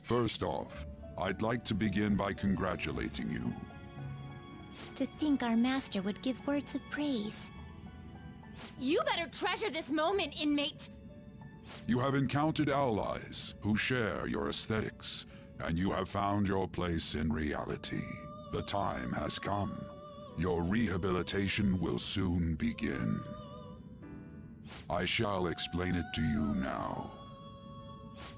First off, I'd like to begin by congratulating you. To think our master would give words of praise. You better treasure this moment, inmate! You have encountered allies who share your aesthetics, and you have found your place in reality. The time has come. Your rehabilitation will soon begin. I shall explain it to you now.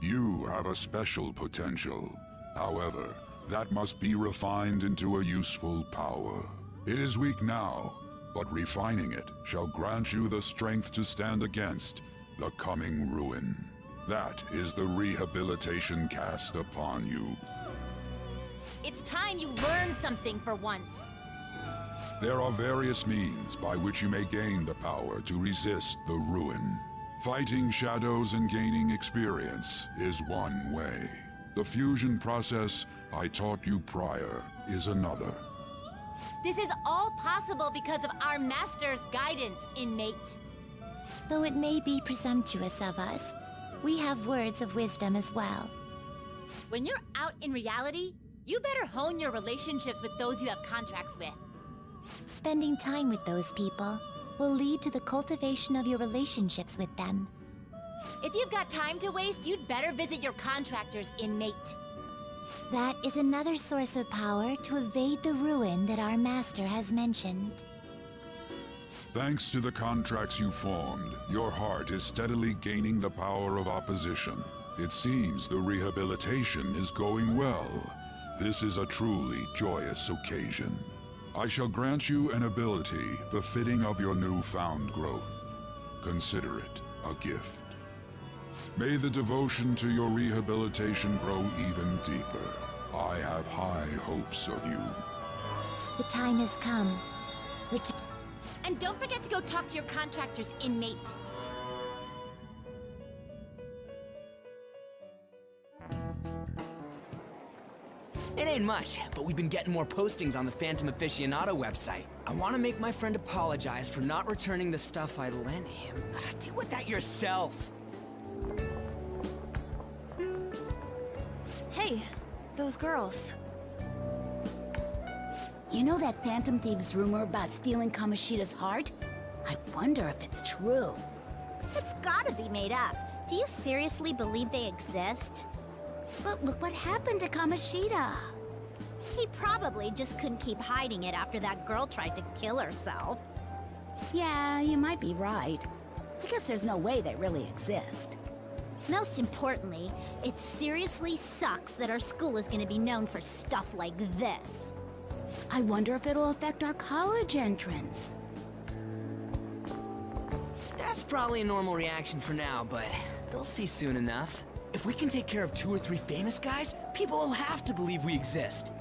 You have a special potential. However, that must be refined into a useful power. It is weak now, but refining it shall grant you the strength to stand against the coming ruin. That is the rehabilitation cast upon you. It's time you learn something for once. There are various means by which you may gain the power to resist the ruin. Fighting shadows and gaining experience is one way. The fusion process I taught you prior is another. This is all possible because of our master's guidance, inmate. Though it may be presumptuous of us, we have words of wisdom as well. When you're out in reality, you better hone your relationships with those you have contracts with. Spending time with those people will lead to the cultivation of your relationships with them. If you've got time to waste, you'd better visit your contractors, inmate. That is another source of power to evade the ruin that our master has mentioned. Thanks to the contracts you formed, your heart is steadily gaining the power of opposition. It seems the rehabilitation is going well. This is a truly joyous occasion. I shall grant you an ability befitting of your newfound growth. Consider it a gift. May the devotion to your rehabilitation grow even deeper. I have high hopes of you. The time has come. And don't forget to go talk to your contractors, inmate. It ain't much, but we've been getting more postings on the Phantom Aficionado website. I want to make my friend apologize for not returning the stuff I lent him. Deal with that yourself. Hey, those girls. You know that Phantom Thieves rumor about stealing Kamoshida's heart? I wonder if it's true. It's gotta be made up. Do you seriously believe they exist? But look what happened to Kamoshida. He probably just couldn't keep hiding it after that girl tried to kill herself. Yeah, you might be right. I guess there's no way they really exist. Most importantly, it seriously sucks that our school is gonna be known for stuff like this. I wonder if it'll affect our college entrance. That's probably a normal reaction for now, but they'll see soon enough. If we can take care of 2 or 3 famous guys, people will have to believe we exist.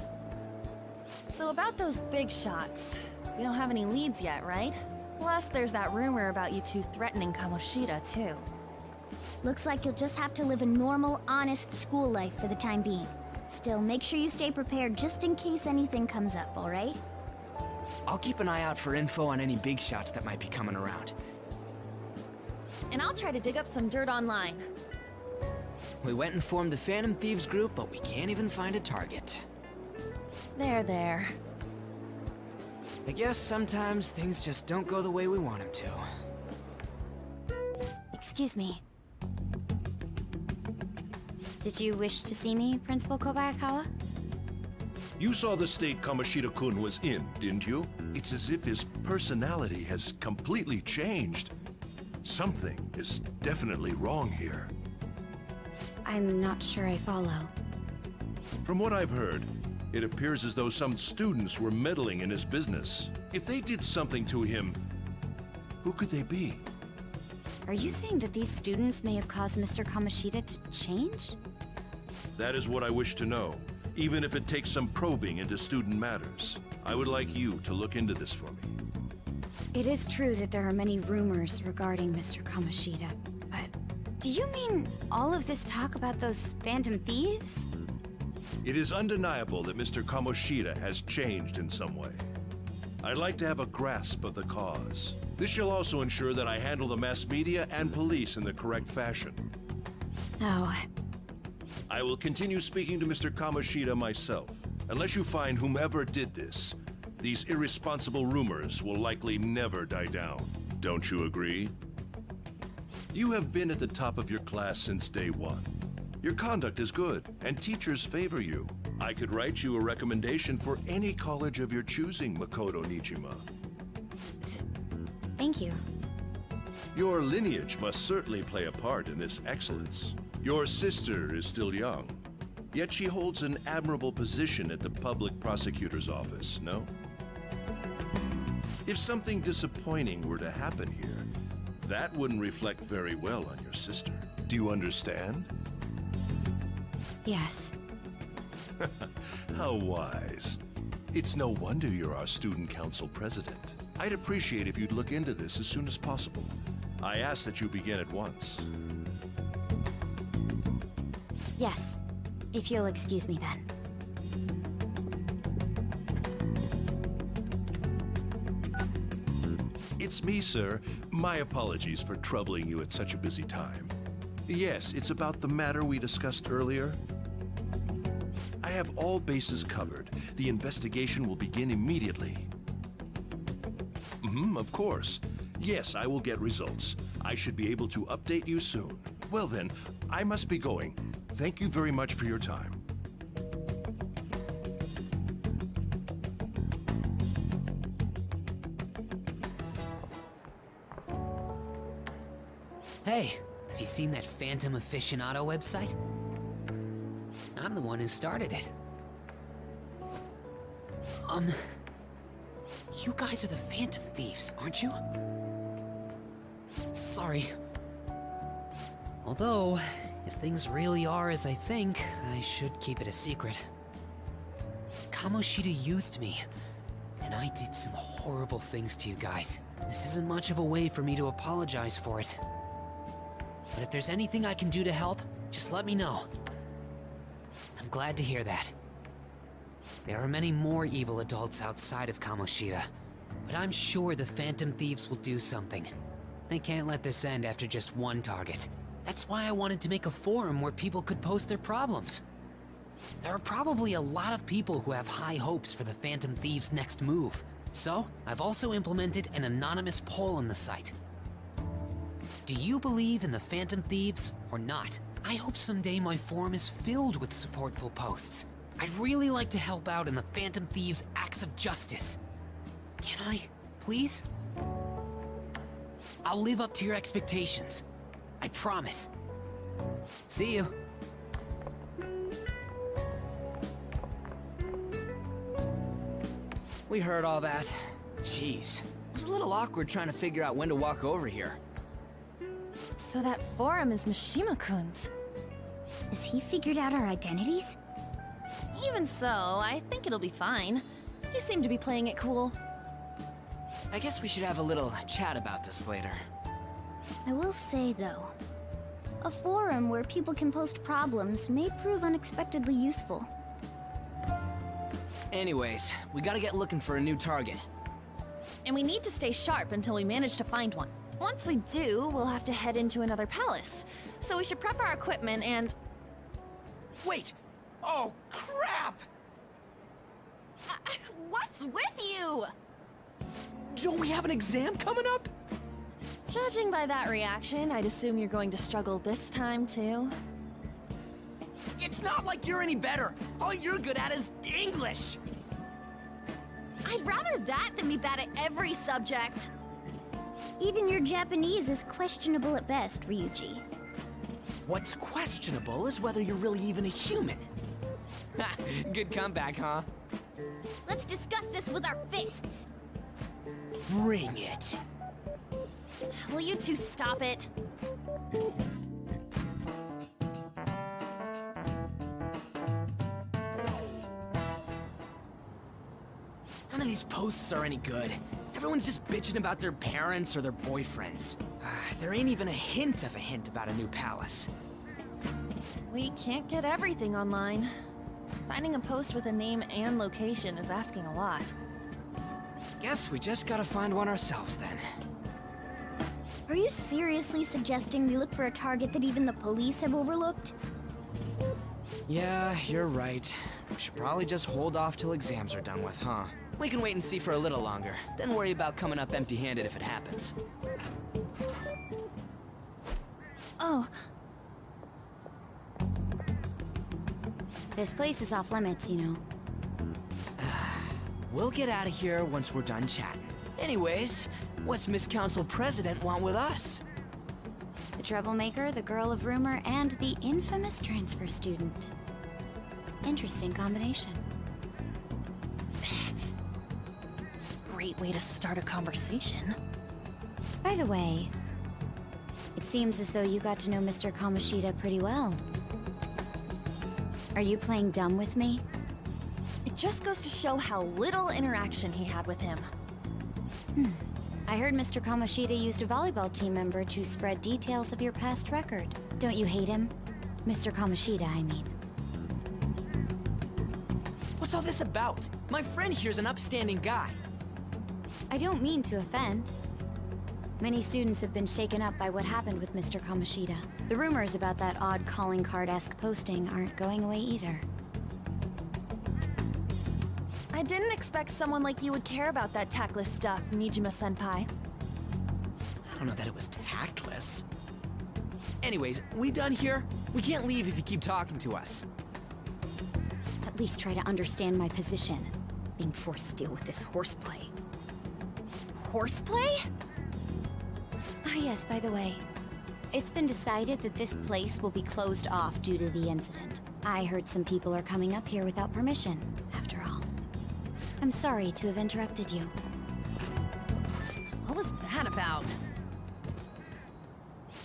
So about those big shots, we don't have any leads yet, right? Plus, there's that rumor about you two threatening Kamoshida, too. Looks like you'll just have to live a normal, honest school life for the time being. Still, make sure you stay prepared just in case anything comes up, alright? I'll keep an eye out for info on any big shots that might be coming around. And I'll try to dig up some dirt online. We went and formed the Phantom Thieves group, but we can't even find a target. There. I guess sometimes things just don't go the way we want them to. Excuse me. Did you wish to see me, Principal Kobayakawa? You saw the state Kamoshida-kun was in, didn't you? It's as if his personality has completely changed. Something is definitely wrong here. I'm not sure I follow. From what I've heard, it appears as though some students were meddling in his business. If they did something to him, who could they be? Are you saying that these students may have caused Mr. Kamoshida to change? That is what I wish to know, even if it takes some probing into student matters. I would like you to look into this for me. It is true that there are many rumors regarding Mr. Kamoshida, but do you mean all of this talk about those Phantom Thieves? It is undeniable that Mr. Kamoshida has changed in some way. I'd like to have a grasp of the cause. This shall also ensure that I handle the mass media and police in the correct fashion. Oh. I will continue speaking to Mr. Kamoshida myself. Unless you find whomever did this, these irresponsible rumors will likely never die down. Don't you agree? You have been at the top of your class since day one. Your conduct is good, and teachers favor you. I could write you a recommendation for any college of your choosing, Makoto Nijima. Thank you. Your lineage must certainly play a part in this excellence. Your sister is still young, yet she holds an admirable position at the public prosecutor's office, no? If something disappointing were to happen here, that wouldn't reflect very well on your sister. Do you understand? Yes. How wise. It's no wonder you're our student council president. I'd appreciate if you'd look into this as soon as possible. I ask that you begin at once. Yes. If you'll excuse me then. It's me, sir. My apologies for troubling you at such a busy time. Yes, it's about the matter we discussed earlier. I have all bases covered. The investigation will begin immediately. Of course. Yes, I will get results. I should be able to update you soon. Well then, I must be going. Thank you very much for your time. Hey, have you seen that Phantom Aficionado website? I'm the one who started it. You guys are the Phantom Thieves, aren't you? Sorry. Although, if things really are as I think, I should keep it a secret. Kamoshida used me, and I did some horrible things to you guys. This isn't much of a way for me to apologize for it. But if there's anything I can do to help, just let me know. I'm glad to hear that. There are many more evil adults outside of Kamoshida, but I'm sure the Phantom Thieves will do something. They can't let this end after just one target. That's why I wanted to make a forum where people could post their problems. There are probably a lot of people who have high hopes for the Phantom Thieves' next move. So, I've also implemented an anonymous poll on the site. Do you believe in the Phantom Thieves or not? I hope someday my forum is filled with supportful posts. I'd really like to help out in the Phantom Thieves' acts of justice. Can I, please? I'll live up to your expectations. I promise. See you. We heard all that. Jeez. It was a little awkward trying to figure out when to walk over here. So that forum is Mishima-kun's. Has he figured out our identities? Even so, I think it'll be fine. You seem to be playing it cool. I guess we should have a little chat about this later. I will say, though, a forum where people can post problems may prove unexpectedly useful. Anyways, we gotta get looking for a new target. And we need to stay sharp until we manage to find one. Once we do, we'll have to head into another palace. So we should prep our equipment and... Wait! Oh, crap! What's with you? Don't we have an exam coming up? Judging by that reaction, I'd assume you're going to struggle this time, too. It's not like you're any better. All you're good at is English. I'd rather that than be bad at every subject. Even your Japanese is questionable at best, Ryuji. What's questionable is whether you're really even a human. Good comeback, huh? Let's discuss this with our fists. Bring it. Will you two stop it? None of these posts are any good. Everyone's just bitching about their parents or their boyfriends. There ain't even a hint of a hint about a new palace. We can't get everything online. Finding a post with a name and location is asking a lot. Guess we just gotta find one ourselves then. Are you seriously suggesting we look for a target that even the police have overlooked? Yeah, you're right. We should probably just hold off till exams are done with, huh? We can wait and see for a little longer, then worry about coming up empty-handed if it happens. Oh, This place is off limits, you know. We'll get out of here once we're done chatting. Anyways, what's Miss Council President want with us? The troublemaker, the girl of rumor, and the infamous transfer student. Interesting combination. great way to start a conversation. By the way, it seems as though you got to know Mr. Kamoshida pretty well. Are you playing dumb with me? It just goes to show how little interaction he had with him. I heard Mr. Kamoshida used a volleyball team member to spread details of your past record. Don't you hate him? Mr. Kamoshida, I mean. What's all this about? My friend here's an upstanding guy. I don't mean to offend. Many students have been shaken up by what happened with Mr. Kamoshida. The rumors about that odd calling card-esque posting aren't going away either. I didn't expect someone like you would care about that tactless stuff, Nijima-senpai. I don't know that it was tactless. Anyways, we done here? We can't leave if you keep talking to us. At least try to understand my position. Being forced to deal with this horseplay. Horseplay? Ah yes, by the way. It's been decided that this place will be closed off due to the incident. I heard some people are coming up here without permission, after all. I'm sorry to have interrupted you. What was that about?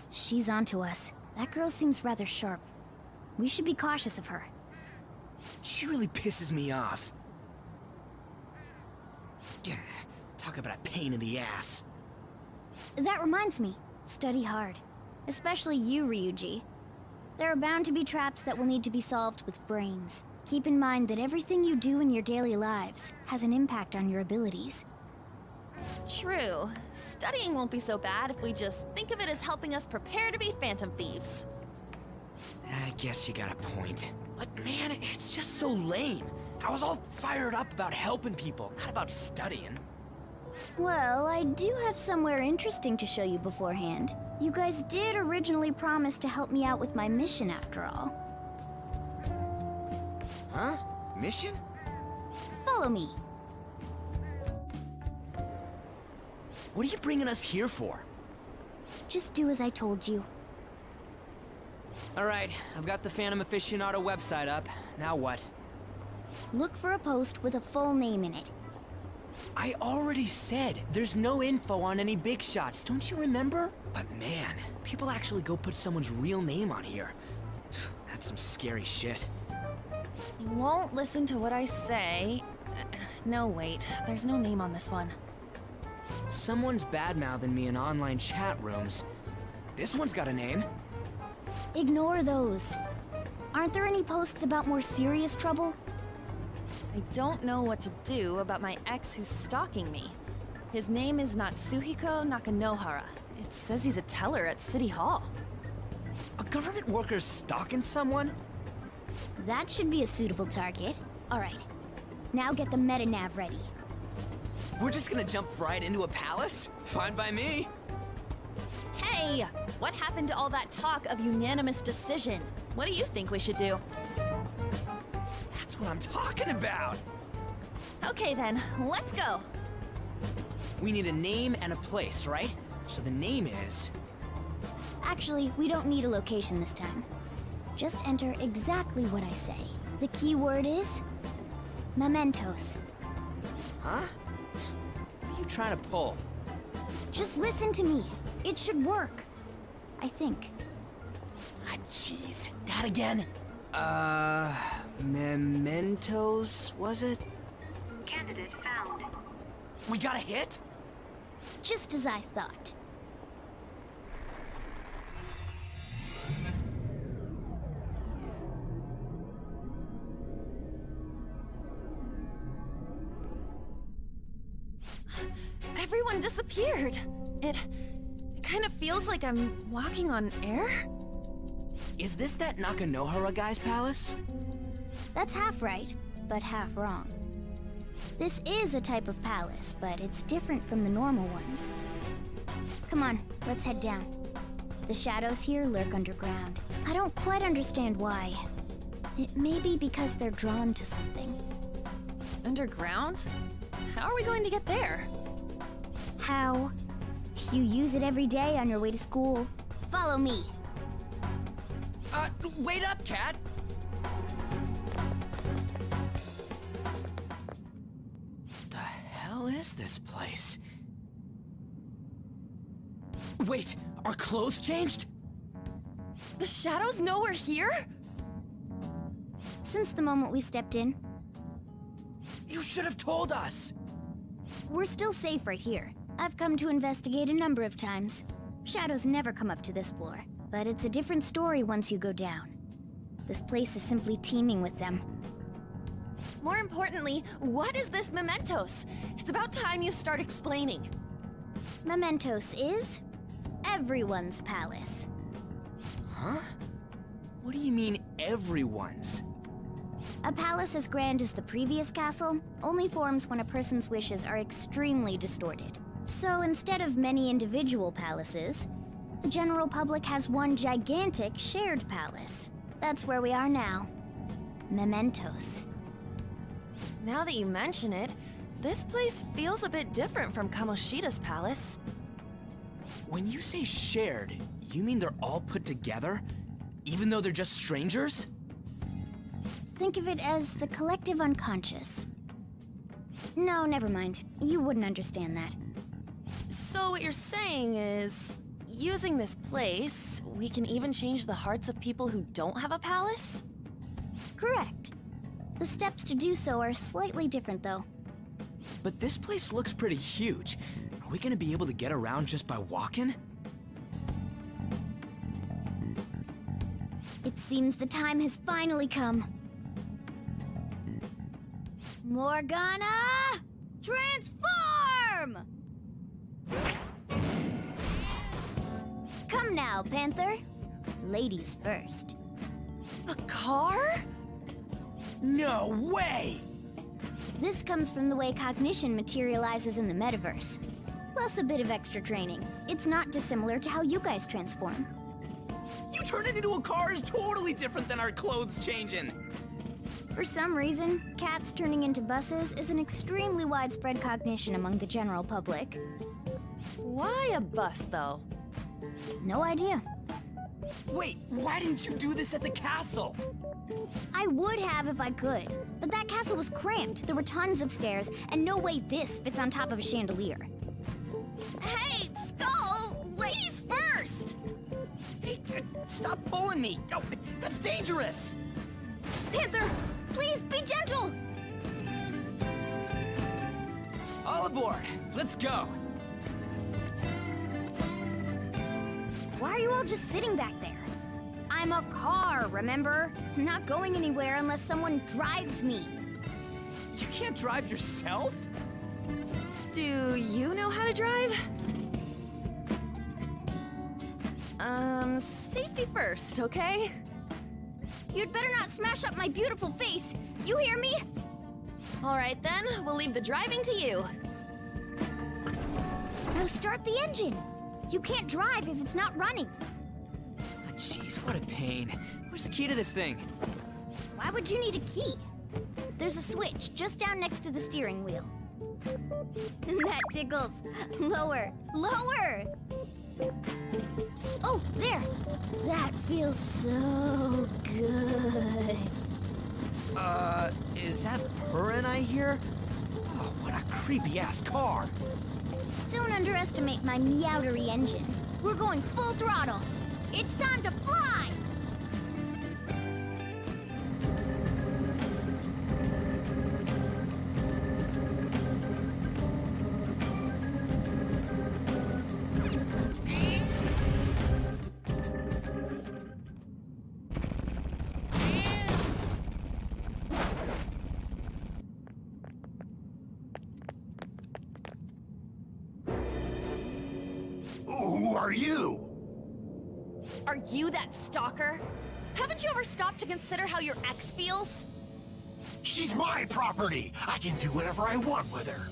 She's onto us. That girl seems rather sharp. We should be cautious of her. She really pisses me off. Talk about a pain in the ass. That reminds me. Study hard. Especially you, Ryuji. There are bound to be traps that will need to be solved with brains. Keep in mind that everything you do in your daily lives has an impact on your abilities. True. Studying won't be so bad if we just think of it as helping us prepare to be phantom thieves. I guess you got a point. But man, it's just so lame. I was all fired up about helping people, not about studying. Well, I do have somewhere interesting to show you beforehand. You guys did originally promise to help me out with my mission after all. Huh? Mission? Follow me. What are you bringing us here for? Just do as I told you. Alright, I've got the Phantom Aficionado website up. Now what? Look for a post with a full name in it. I already said, there's no info on any big shots, don't you remember? But man, people actually go put someone's real name on here. That's some scary shit. You won't listen to what I say. No, wait. There's no name on this one. Someone's bad-mouthing me in online chat rooms. This one's got a name. Ignore those. Aren't there any posts about more serious trouble? I don't know what to do about my ex who's stalking me. His name is Natsuhiko Nakanohara. It says he's a teller at City Hall. A government worker stalking someone? That should be a suitable target. Alright. Now get the meta-nav ready. We're just gonna jump right into a palace? Fine by me. Hey! What happened to all that talk of unanimous decision? What do you think we should do? That's what I'm talking about! Okay then, let's go! We need a name and a place, right? So the name is... Actually, we don't need a location this time. Just enter exactly what I say. The key word is... mementos. Huh? What are you trying to pull? Just listen to me. It should work. I think. Ah, jeez. That again? Mementos, was it? Candidate found. We got a hit? Just as I thought. Everyone disappeared. It kind of feels like I'm walking on air. Is this that Nakanohara guy's palace? That's half right, but half wrong. This is a type of palace, but it's different from the normal ones. Come on, let's head down. The shadows here lurk underground. I don't quite understand why. It may be because they're drawn to something. Underground? How are we going to get there? How? You use it every day on your way to school. Follow me. Wait up, Cat! The hell is this place? Wait, our clothes changed? The shadows know we're here? Since the moment we stepped in, You should have told us! we're still safe right here. I've come to investigate a number of times. Shadows never come up to this floor, but it's a different story once you go down. This place is simply teeming with them. More importantly, what is this mementos? It's about time you start explaining. Mementos is everyone's palace. Huh? What do you mean, everyone's? A palace as grand as the previous castle only forms when a person's wishes are extremely distorted. So instead of many individual palaces, the general public has one gigantic shared palace. That's where we are now. Mementos. Now that you mention it, this place feels a bit different from Kamoshida's palace. When you say shared, you mean they're all put together? Even though they're just strangers? Think of it as the collective unconscious. No, never mind. You wouldn't understand that. So what you're saying is, using this place, we can even change the hearts of people who don't have a palace? Correct. The steps to do so are slightly different, though. But this place looks pretty huge. Are we gonna be able to get around just by walking? It seems the time has finally come. Morgana! Transform! Come now, Panther. Ladies first. A car? No way! This comes from the way cognition materializes in the Metaverse. Plus a bit of extra training. It's not dissimilar to how you guys transform. You turning into a car is totally different than our clothes changing! For some reason, cats turning into buses is an extremely widespread cognition among the general public. Why a bus, though? No idea. Wait, why didn't you do this at the castle? I would have if I could, but that castle was cramped. There were tons of stairs, and no way this fits on top of a chandelier. Hey, Skull! Ladies first! Hey, stop pulling me! Oh, that's dangerous! Panther, please be gentle! All aboard! Let's go! Why are you all just sitting back there? I'm a car, remember? I'm not going anywhere unless someone drives me. You can't drive yourself? Do you know how to drive? Safety first, okay? You'd better not smash up my beautiful face. You hear me? All right then, we'll leave the driving to you. Now start the engine. You can't drive if it's not running. Oh, jeez, what a pain. Where's the key to this thing? Why would you need a key? There's a switch just down next to the steering wheel. That tickles. Lower, lower! Oh, there! That feels so good. Is that purring I hear? Oh, what a creepy-ass car! Don't underestimate my meowdery engine. We're going full throttle. It's time to fly! Who are you? Are you that stalker? Haven't you ever stopped to consider how your ex feels? She's my property. I can do whatever I want with her.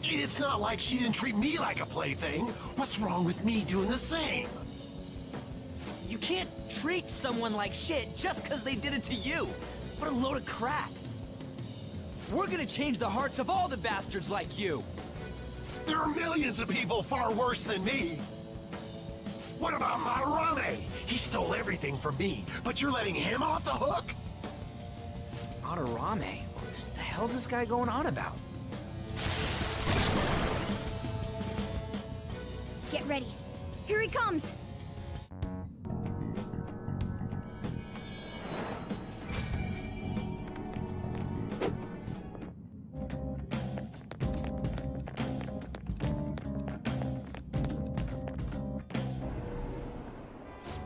It's not like she didn't treat me like a plaything. What's wrong with me doing the same? You can't treat someone like shit just because they did it to you. What a load of crap. We're gonna change the hearts of all the bastards like you. There are millions of people far worse than me. What about Madarame? He stole everything from me, but you're letting him off the hook? Madarame? What the hell's this guy going on about? Get ready. Here he comes!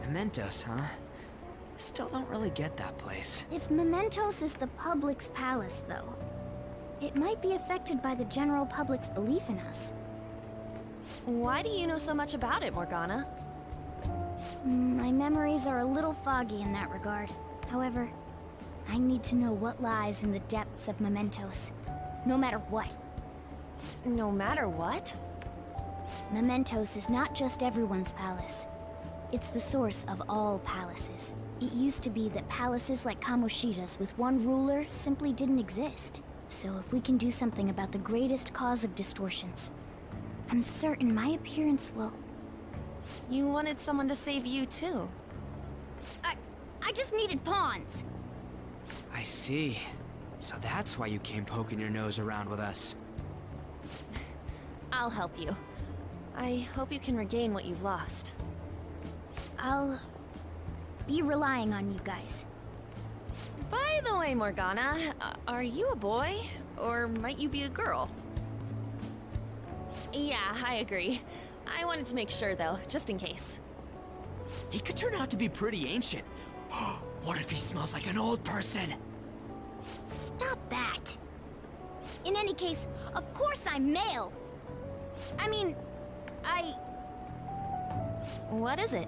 Mementos, huh? Still don't really get that place. If Mementos is the public's palace, though, it might be affected by the general public's belief in us. Why do you know so much about it, Morgana? My memories are a little foggy in that regard. However, I need to know what lies in the depths of Mementos, no matter what. No matter what? Mementos is not just everyone's palace. It's the source of all palaces. It used to be that palaces like Kamoshida's with one ruler simply didn't exist. So if we can do something about the greatest cause of distortions, I'm certain my appearance will... You wanted someone to save you, too. I just needed pawns! I see. So that's why you came poking your nose around with us. I'll help you. I hope you can regain what you've lost. I'll... be relying on you guys. By the way, Morgana, are you a boy? Or might you be a girl? Yeah, I agree. I wanted to make sure, though, just in case. He could turn out to be pretty ancient. What if he smells like an old person? Stop that! In any case, of course I'm male! I mean, What is it?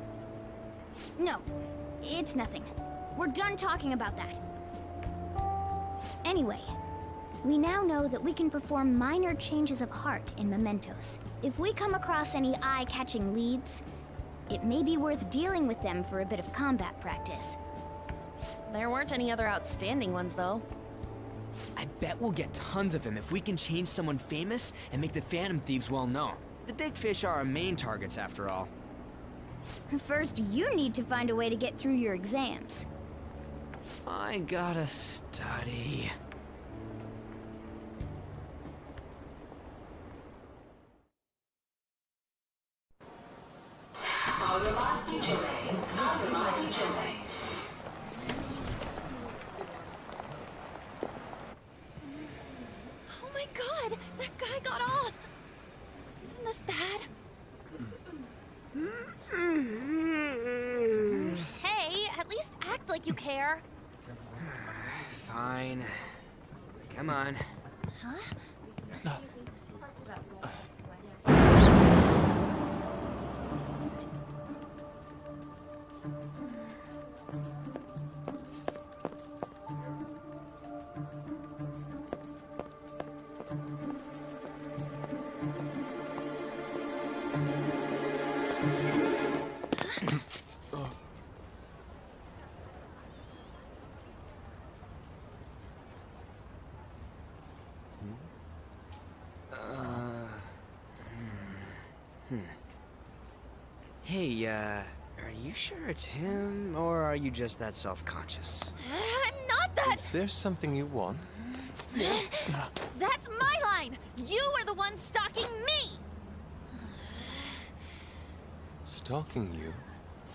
No, it's nothing. We're done talking about that. Anyway, we now know that we can perform minor changes of heart in Mementos. If we come across any eye-catching leads, it may be worth dealing with them for a bit of combat practice. There weren't any other outstanding ones, though. I bet we'll get tons of them if we can change someone famous and make the Phantom Thieves well known. The big fish are our main targets, after all. First, you need to find a way to get through your exams. I gotta study. Oh my god! That guy got off! Isn't this bad? Hey, at least act like you care. Fine. Come on. Huh? Hey, are you sure it's him, or are you just that self-conscious? I'm not that. Is there something you want? That's my line. You are the one stalking me. Stalking you?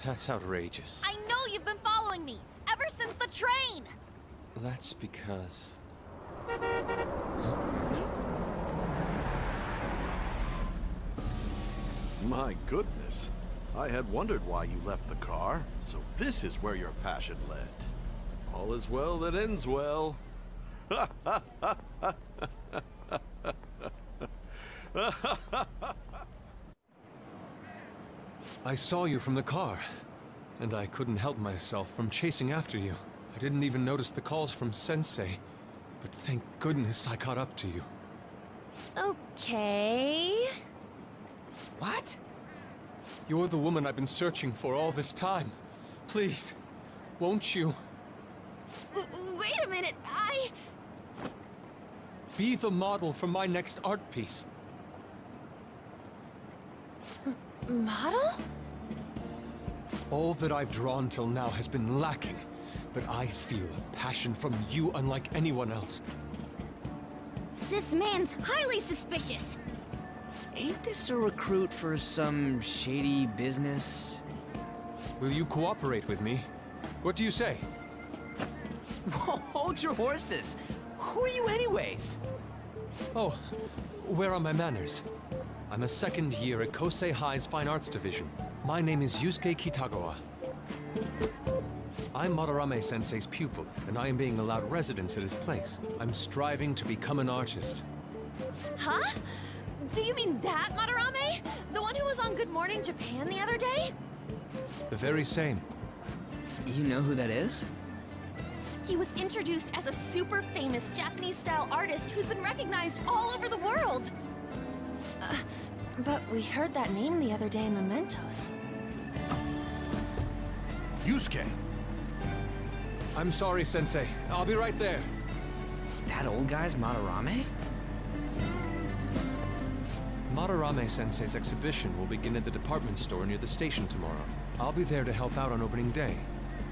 That's outrageous. I know you've been following me ever since the train. That's because... My goodness. I had wondered why you left the car, so this is where your passion led. All is well that ends well. I saw you from the car. and I couldn't help myself from chasing after you. I didn't even notice the calls from Sensei, but thank goodness I caught up to you. Okay... What? You're the woman I've been searching for all this time. Please, won't you? Wait a minute, Be the model for my next art piece. Model? All that I've drawn till now has been lacking, but I feel a passion from you unlike anyone else. This man's highly suspicious. Ain't this a recruit for some shady business? Will you cooperate with me? What do you say? Whoa, hold your horses! Who are you anyways? Oh, where are my manners? I'm a second year at Kosei High's Fine Arts Division. My name is Yusuke Kitagawa. I'm Madarame Sensei's pupil, and I am being allowed residence at his place. I'm striving to become an artist. Huh? Do you mean that Madarame? The one who was on Good Morning Japan the other day? The very same. You know who that is? He was introduced as a super famous Japanese-style artist who's been recognized all over the world! But we heard that name the other day in Mementos. Yusuke! I'm sorry, Sensei. I'll be right there. That old guy's Madarame? Madarame Sensei's exhibition will begin at the department store near the station tomorrow. I'll be there to help out on opening day.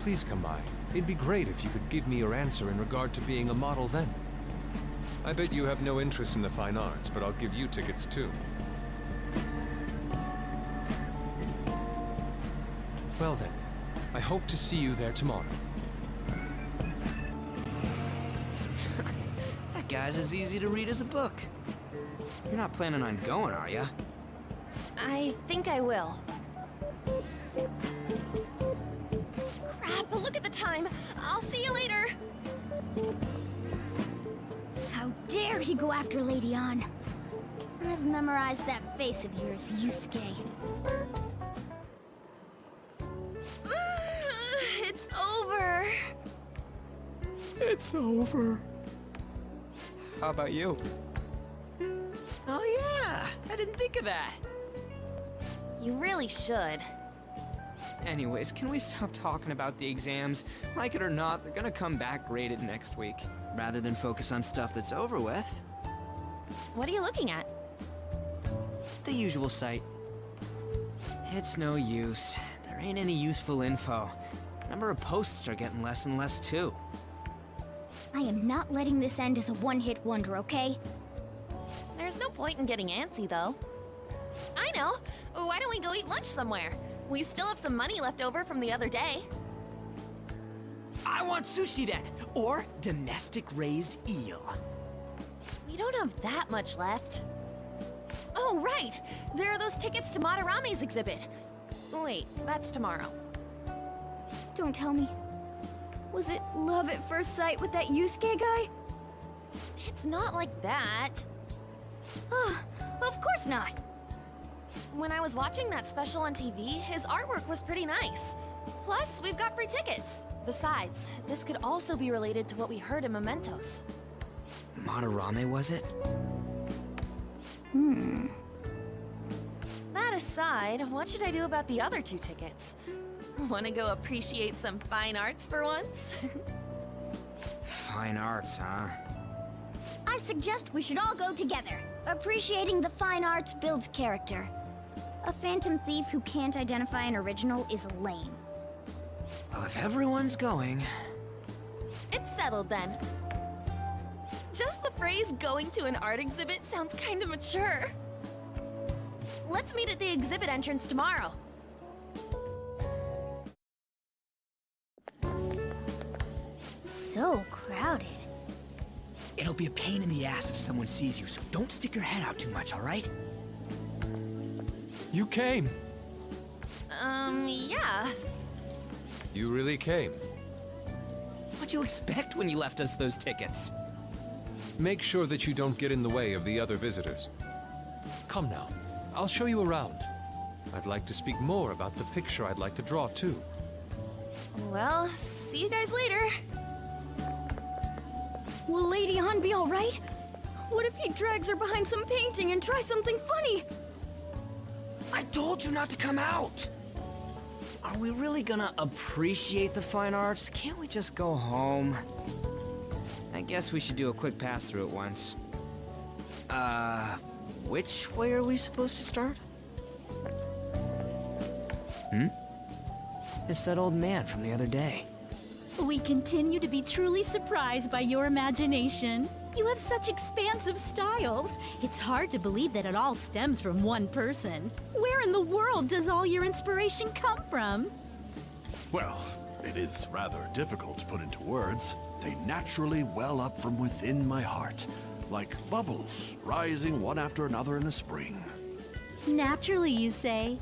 Please come by. It'd be great if you could give me your answer in regard to being a model then. I bet you have no interest in the fine arts, but I'll give you tickets too. Well then, I hope to see you there tomorrow. That guy's as easy to read as a book. You're not planning on going, are ya? I think I will. Crap, look at the time! I'll see you later! How dare he go after Lady Ann? I've memorized that face of yours, Yusuke. It's over! It's over. How about you? Oh yeah, I didn't think of that. You really should. Anyways, can we stop talking about the exams? Like it or not, they're gonna come back graded next week. Rather than focus on stuff that's over with. What are you looking at? The usual site. It's no use. There ain't any useful info. Number of posts are getting less and less too. I am not letting this end as a one-hit wonder, okay? There's no point in getting antsy, though. I know! Why don't we go eat lunch somewhere? We still have some money left over from the other day. I want sushi then! Or domestic-raised eel. We don't have that much left. Oh, right! There are those tickets to Madarame's exhibit. Wait, that's tomorrow. Don't tell me. Was it love at first sight with that Yusuke guy? It's not like that. Of course not. When I was watching that special on TV, his artwork was pretty nice. Plus, we've got free tickets. Besides, this could also be related to what we heard in Mementos. Madarame, was it? That aside, what should I do about the other 2 tickets? Wanna go appreciate some fine arts for once? Fine arts, huh? I suggest we should all go together. Appreciating the fine arts builds character. A phantom thief who can't identify an original is lame. Well, if everyone's going... It's settled then. Just the phrase going to an art exhibit sounds kinda mature. Let's meet at the exhibit entrance tomorrow. So crowded. It'll be a pain in the ass if someone sees you, so don't stick your head out too much, alright? You came! Yeah. You really came. What'd you expect when you left us those tickets? Make sure that you don't get in the way of the other visitors. Come now, I'll show you around. I'd like to speak more about the picture I'd like to draw too. Well, see you guys later. Will Lady Han be alright? What if he drags her behind some painting and tries something funny? I told you not to come out! Are we really gonna appreciate the fine arts? Can't we just go home? I guess we should do a quick pass-through at once. Which way are we supposed to start? It's that old man from the other day. We continue to be truly surprised by your imagination. You have such expansive styles. It's hard to believe that it all stems from one person. Where in the world does all your inspiration come from? Well, it is rather difficult to put into words. They naturally well up from within my heart, like bubbles rising one after another in the spring. Naturally, you say.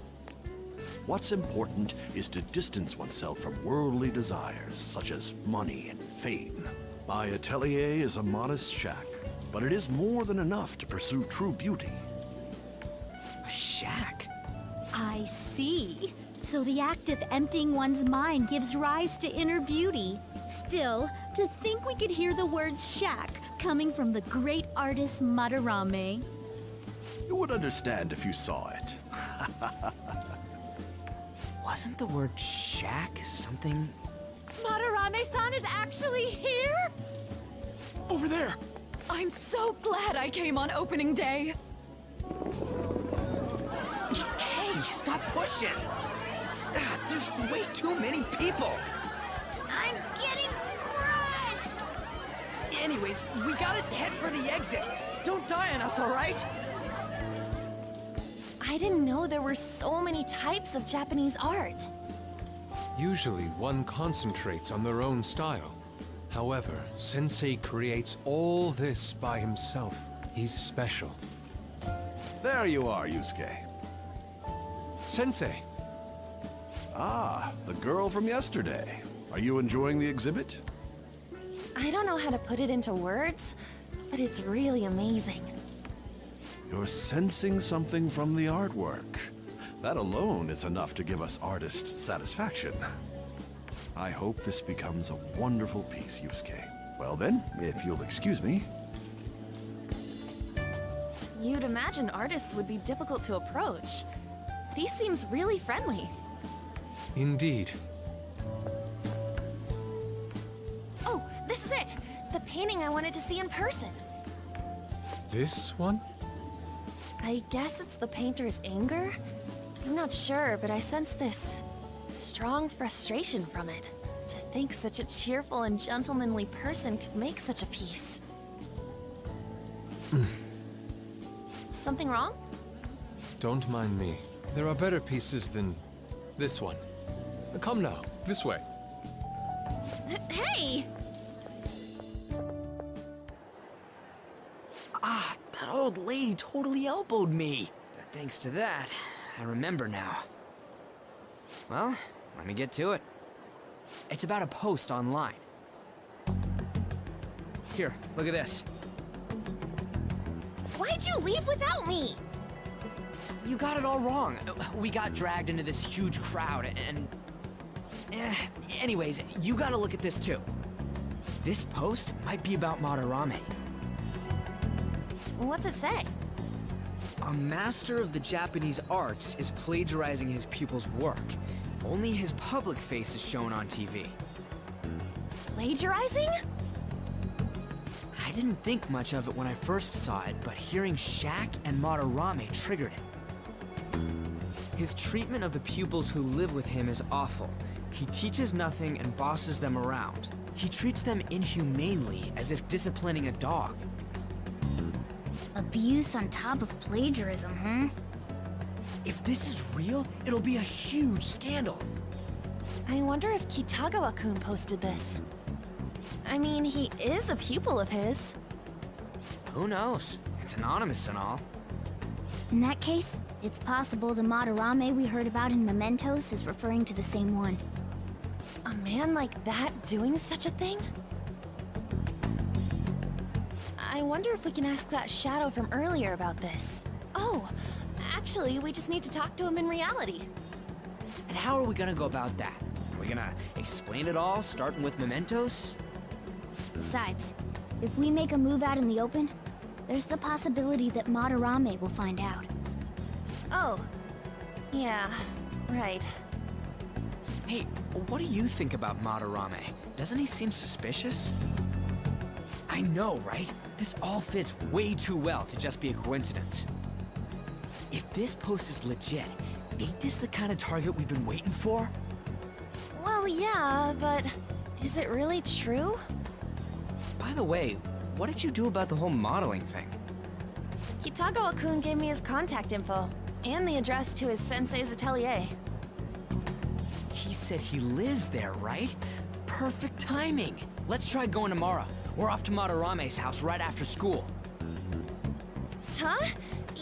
What's important is to distance oneself from worldly desires, such as money and fame. My atelier is a modest shack, but it is more than enough to pursue true beauty. A shack? I see. So the act of emptying one's mind gives rise to inner beauty. Still, to think we could hear the word shack coming from the great artist Madarame. You would understand if you saw it. Wasn't the word shack something? Madarame-san is actually here? Over there! I'm so glad I came on opening day. Hey, stop pushing! There's way too many people! I'm getting crushed! Anyways, we gotta head for the exit. Don't die on us, alright? I didn't know there were so many types of Japanese art. Usually, one concentrates on their own style. However, Sensei creates all this by himself. He's special. There you are, Yusuke. Sensei! Ah, the girl from yesterday. Are you enjoying the exhibit? I don't know how to put it into words, but it's really amazing. You're sensing something from the artwork. That alone is enough to give us artist satisfaction. I hope this becomes a wonderful piece, Yusuke. Well then, if you'll excuse me. You'd imagine artists would be difficult to approach. But he seems really friendly. Indeed. Oh, this is it! The painting I wanted to see in person. This one? I guess it's the painter's anger? I'm not sure, but I sense this strong frustration from it. To think such a cheerful and gentlemanly person could make such a piece. Something wrong? Don't mind me. There are better pieces than this one. Come now, this way. Hey! That old lady totally elbowed me. But thanks to that, I remember now. Well, let me get to it. It's about a post online. Here, look at this. Why'd you leave without me? You got it all wrong. We got dragged into this huge crowd and... Anyways, you gotta look at this too. This post might be about Madarame. What's it say? A master of the Japanese arts is plagiarizing his pupil's work. Only his public face is shown on TV. Plagiarizing? I didn't think much of it when I first saw it, but hearing Shack and Madarame triggered it. His treatment of the pupils who live with him is awful. He teaches nothing and bosses them around. He treats them inhumanely, as if disciplining a dog. Abuse on top of plagiarism, huh? If this is real, it'll be a huge scandal. I wonder if Kitagawa-kun posted this. I mean, he is a pupil of his. Who knows? It's anonymous and all. In that case, it's possible the Madarame we heard about in Mementos is referring to the same one. A man like that doing such a thing? I wonder if we can ask that shadow from earlier about this. Oh, actually, we just need to talk to him in reality. And how are we gonna go about that? Are we gonna explain it all, starting with mementos? Besides, if we make a move out in the open, there's the possibility that Madarame will find out. Oh. Yeah, right. Hey, what do you think about Madarame? Doesn't he seem suspicious? I know, right? This all fits way too well to just be a coincidence. If this post is legit, ain't this the kind of target we've been waiting for? Well, yeah, but is it really true? By the way, what did you do about the whole modeling thing? Kitagawa-kun gave me his contact info, and the address to his sensei's atelier. He said he lives there, right? Perfect timing. Let's try going tomorrow. We're off to Madarame's house right after school. Huh?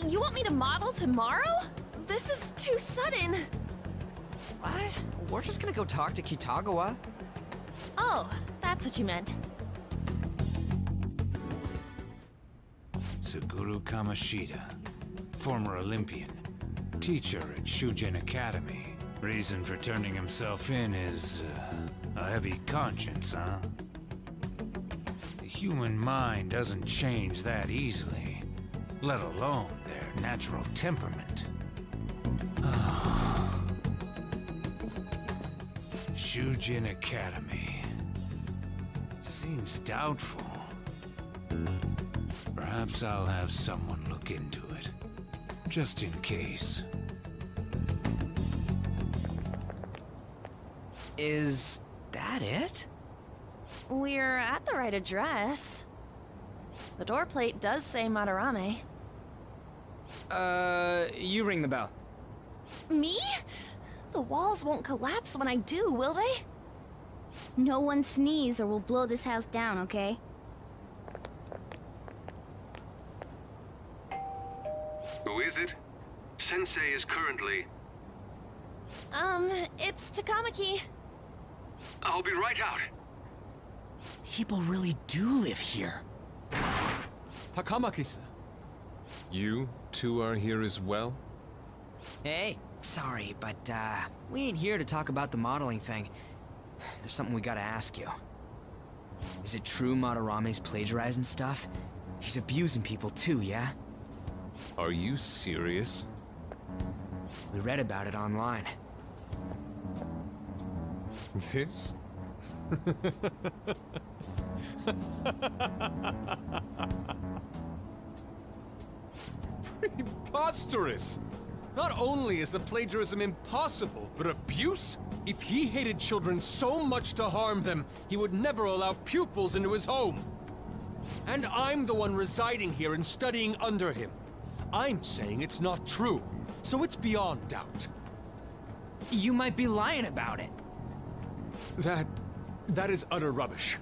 You want me to model tomorrow? This is too sudden. What? We're just gonna go talk to Kitagawa. Oh, that's what you meant. Suguru Kamoshida, former Olympian, teacher at Shujin Academy. Reason for turning himself in is a heavy conscience, huh? The human mind doesn't change that easily, let alone their natural temperament. Shujin Academy. Seems doubtful. Perhaps I'll have someone look into it, just in case. Is that it? We're at the right address. The door plate does say Madarame. You ring the bell. Me? The walls won't collapse when I do, will they? No one sneeze or we'll blow this house down, okay? Who is it? Sensei is currently... It's Takamaki. I'll be right out. People really do live here. Takamaki-san. You two are here as well? Hey, sorry, but, we ain't here to talk about the modeling thing. There's something we gotta ask you. Is it true Madarame's plagiarizing stuff? He's abusing people too, yeah? Are you serious? We read about it online. This? Preposterous! Not only is the plagiarism impossible, but abuse? If he hated children so much to harm them, he would never allow pupils into his home. And I'm the one residing here and studying under him. I'm saying it's not true, so it's beyond doubt. You might be lying about it. That is utter rubbish.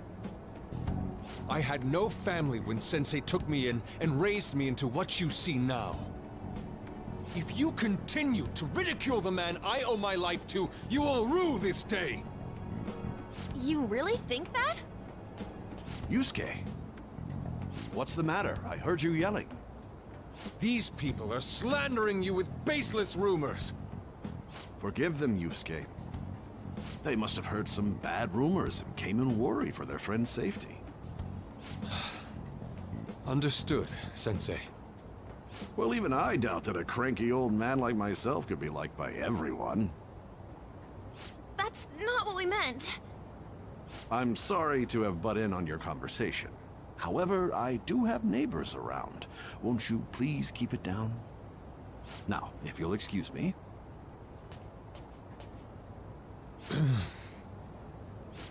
I had no family when Sensei took me in and raised me into what you see now. If you continue to ridicule the man I owe my life to, you will rue this day! You really think that? Yusuke, what's the matter? I heard you yelling. These people are slandering you with baseless rumors. Forgive them, Yusuke. They must have heard some bad rumors and came in worried for their friend's safety. Understood, Sensei. Well, even I doubt that a cranky old man like myself could be liked by everyone. That's not what we meant. I'm sorry to have butt in on your conversation. However, I do have neighbors around. Won't you please keep it down? Now, if you'll excuse me.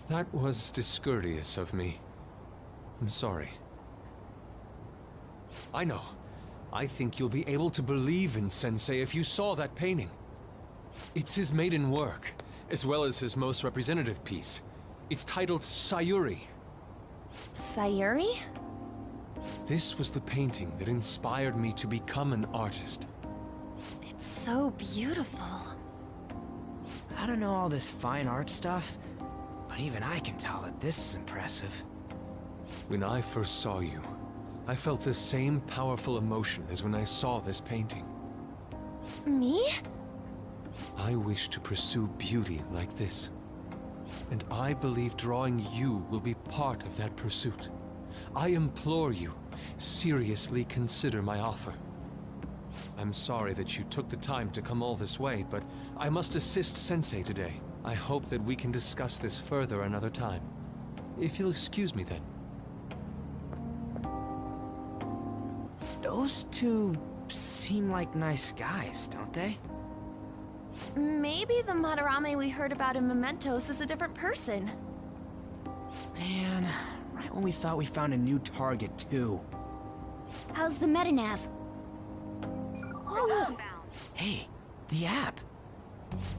That was discourteous of me. I'm sorry. I know. I think you'll be able to believe in Sensei if you saw that painting. It's his maiden work, as well as his most representative piece. It's titled Sayuri. Sayuri? This was the painting that inspired me to become an artist. It's so beautiful. I don't know all this fine art stuff, but even I can tell that this is impressive. When I first saw you, I felt the same powerful emotion as when I saw this painting. Me? I wish to pursue beauty like this. And I believe drawing you will be part of that pursuit. I implore you, seriously consider my offer. I'm sorry that you took the time to come all this way, but I must assist Sensei today. I hope that we can discuss this further another time. If you'll excuse me then. Those two seem like nice guys, don't they? Maybe the Madarame we heard about in Mementos is a different person. Man, right when we thought we found a new target, too. How's the metanav? Oh! Hey, the app.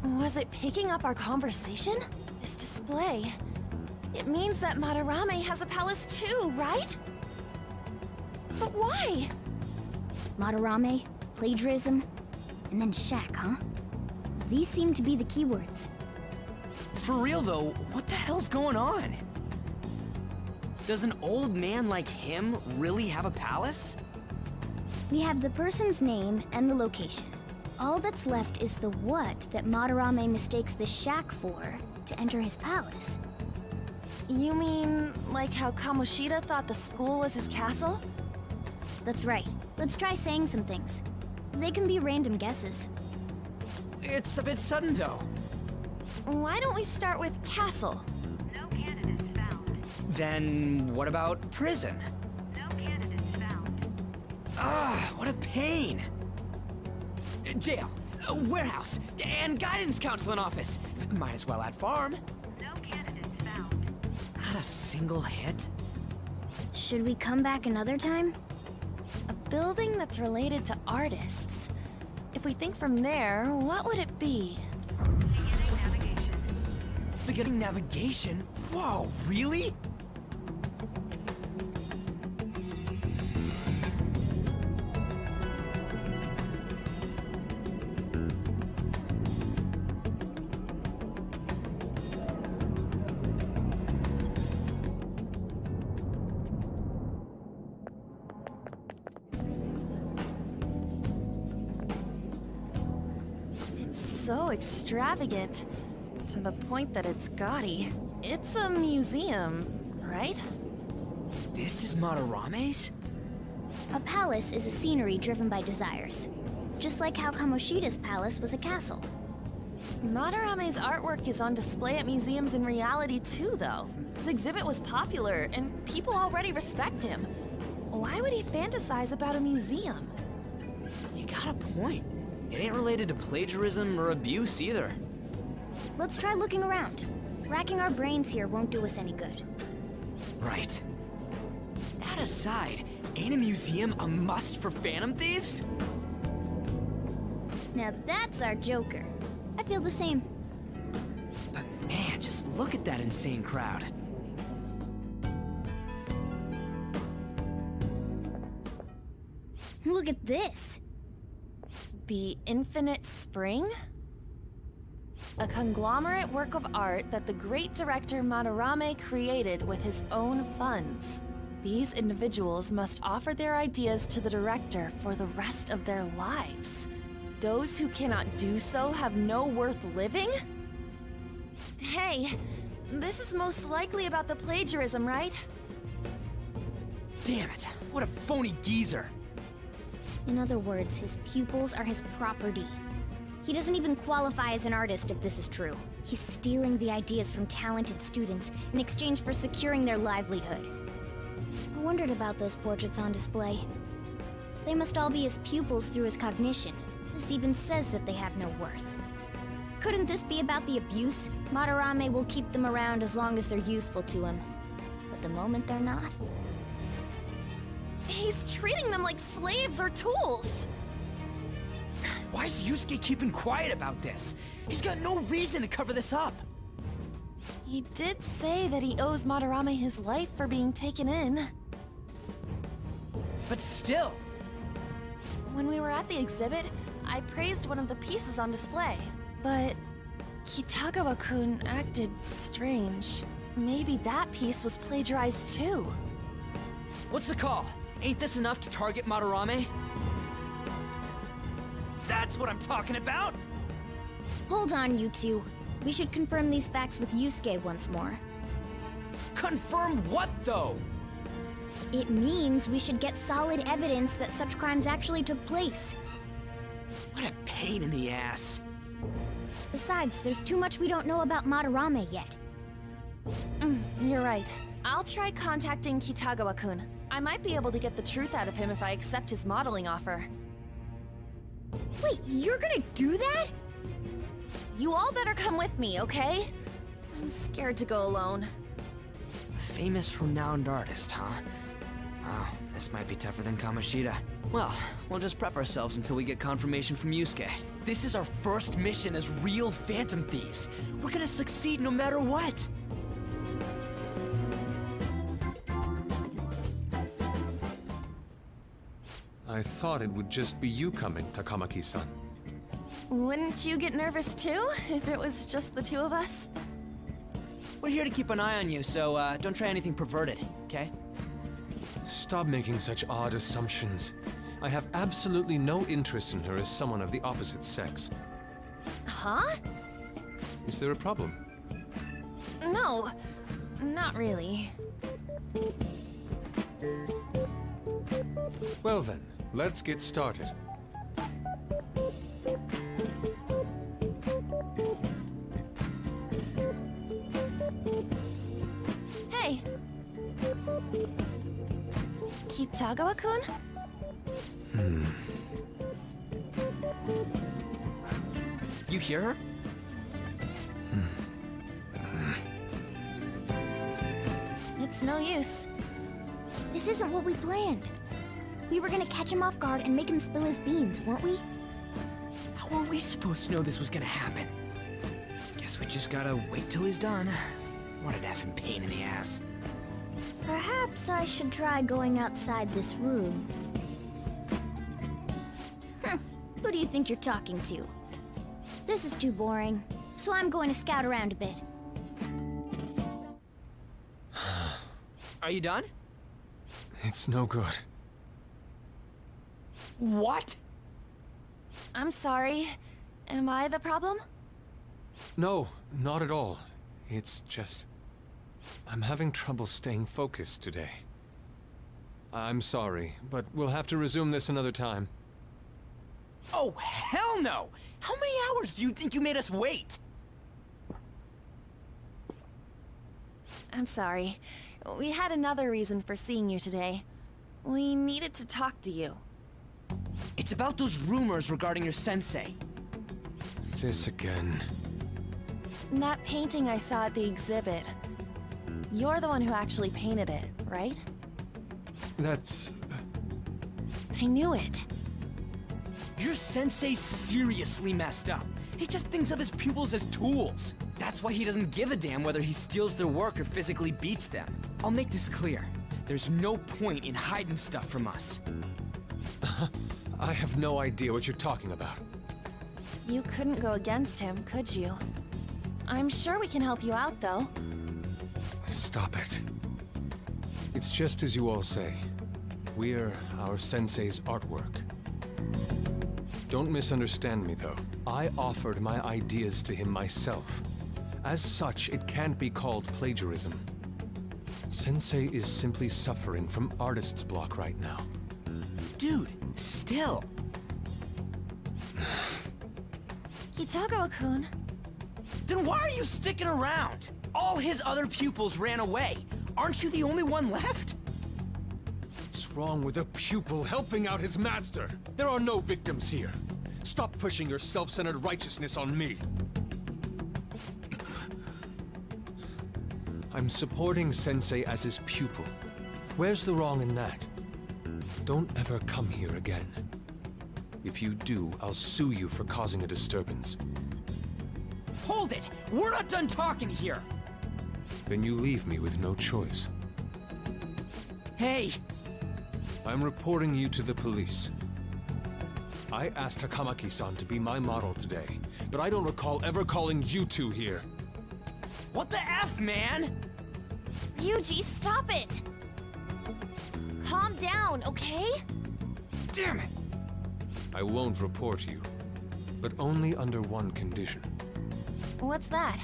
Was it picking up our conversation? This display. It means that Madarame has a palace too, right? But why? Madarame, plagiarism, and then Shaq, huh? These seem to be the keywords. For real though, what the hell's going on? Does an old man like him really have a palace? We have the person's name and the location. All that's left is the what that Madarame mistakes the shack for to enter his palace. You mean, like how Kamoshida thought the school was his castle? That's right. Let's try saying some things. They can be random guesses. It's a bit sudden though. Why don't we start with castle? No candidates found. Then what about prison? No candidates found. Ah, what a pain! Jail, warehouse, and guidance counseling office. Might as well add farm. No candidates found. Not a single hit? Should we come back another time? A building that's related to artists. If we think from there, what would it be? Beginning navigation. Beginning navigation? Whoa, really? So extravagant, to the point that it's gaudy. It's a museum, right? This is Madarame's? A palace is a scenery driven by desires. Just like how Kamoshida's palace was a castle. Madarame's artwork is on display at museums in reality too, though. His exhibit was popular, and people already respect him. Why would he fantasize about a museum? You got a point. It ain't related to plagiarism or abuse either. Let's try looking around. Racking our brains here won't do us any good. Right. That aside, ain't a museum a must for Phantom Thieves? Now that's our Joker. I feel the same. But man, just look at that insane crowd. Look at this. The Infinite Spring? A conglomerate work of art that the great director Madarame created with his own funds. These individuals must offer their ideas to the director for the rest of their lives. Those who cannot do so have no worth living? Hey, this is most likely about the plagiarism, right? Damn it, what a phony geezer. In other words, his pupils are his property. He doesn't even qualify as an artist if this is true. He's stealing the ideas from talented students in exchange for securing their livelihood. I wondered about those portraits on display. They must all be his pupils through his cognition. This even says that they have no worth. Couldn't this be about the abuse? Madarame will keep them around as long as they're useful to him. But the moment they're not... He's treating them like slaves or tools! Why is Yusuke keeping quiet about this? He's got no reason to cover this up. He did say that he owes Madarame his life for being taken in. But still... When we were at the exhibit, I praised one of the pieces on display. But Kitagawa-kun acted strange. Maybe that piece was plagiarized too. What's the call? Ain't this enough to target Madarame? That's what I'm talking about! Hold on, you two. We should confirm these facts with Yusuke once more. Confirm what, though? It means we should get solid evidence that such crimes actually took place. What a pain in the ass. Besides, there's too much we don't know about Madarame yet. You're right. I'll try contacting Kitagawa-kun. I might be able to get the truth out of him if I accept his modeling offer. Wait, you're gonna do that? You all better come with me, okay? I'm scared to go alone. A famous, renowned artist, huh? Wow, this might be tougher than Kamoshida. Well, we'll just prep ourselves until we get confirmation from Yusuke. This is our first mission as real Phantom Thieves. We're gonna succeed no matter what! I thought it would just be you coming, Takamaki-san. Wouldn't you get nervous too, if it was just the two of us? We're here to keep an eye on you, so don't try anything perverted, okay? Stop making such odd assumptions. I have absolutely no interest in her as someone of the opposite sex. Huh? Is there a problem? No, not really. Well then, let's get started. Hey! Kitagawa-kun? You hear her? It's no use. This isn't what we planned. We were gonna catch him off guard and make him spill his beans, weren't we? How were we supposed to know this was gonna happen? Guess we just gotta wait till he's done. What an effing pain in the ass. Perhaps I should try going outside this room. Who do you think you're talking to? This is too boring, so I'm going to scout around a bit. Are you done? It's no good. What? I'm sorry. Am I the problem? No, not at all. It's just... I'm having trouble staying focused today. I'm sorry, but we'll have to resume this another time. Oh, hell no! How many hours do you think you made us wait? I'm sorry. We had another reason for seeing you today. We needed to talk to you. It's about those rumors regarding your sensei. This again. That painting I saw at the exhibit. You're the one who actually painted it, right? That's... I knew it. Your sensei's seriously messed up. He just thinks of his pupils as tools. That's why he doesn't give a damn whether he steals their work or physically beats them. I'll make this clear. There's no point in hiding stuff from us. I have no idea what you're talking about. You couldn't go against him, could you? I'm sure we can help you out, though. Stop it. It's just as you all say. We're our sensei's artwork. Don't misunderstand me, though. I offered my ideas to him myself. As such, it can't be called plagiarism. Sensei is simply suffering from artist's block right now. Dude, still. Kitagawa-kun. Then why are you sticking around? All his other pupils ran away. Aren't you the only one left? What's wrong with a pupil helping out his master? There are no victims here. Stop pushing your self-centered righteousness on me. I'm supporting Sensei as his pupil. Where's the wrong in that? Don't ever come here again. If you do, I'll sue you for causing a disturbance. Hold it! We're not done talking here! Then you leave me with no choice. Hey! I'm reporting you to the police. I asked Takamaki-san to be my model today, but I don't recall ever calling you two here. What the F, man? Yuji, stop it! Calm down, okay? Damn it! I won't report you, but only under one condition. What's that?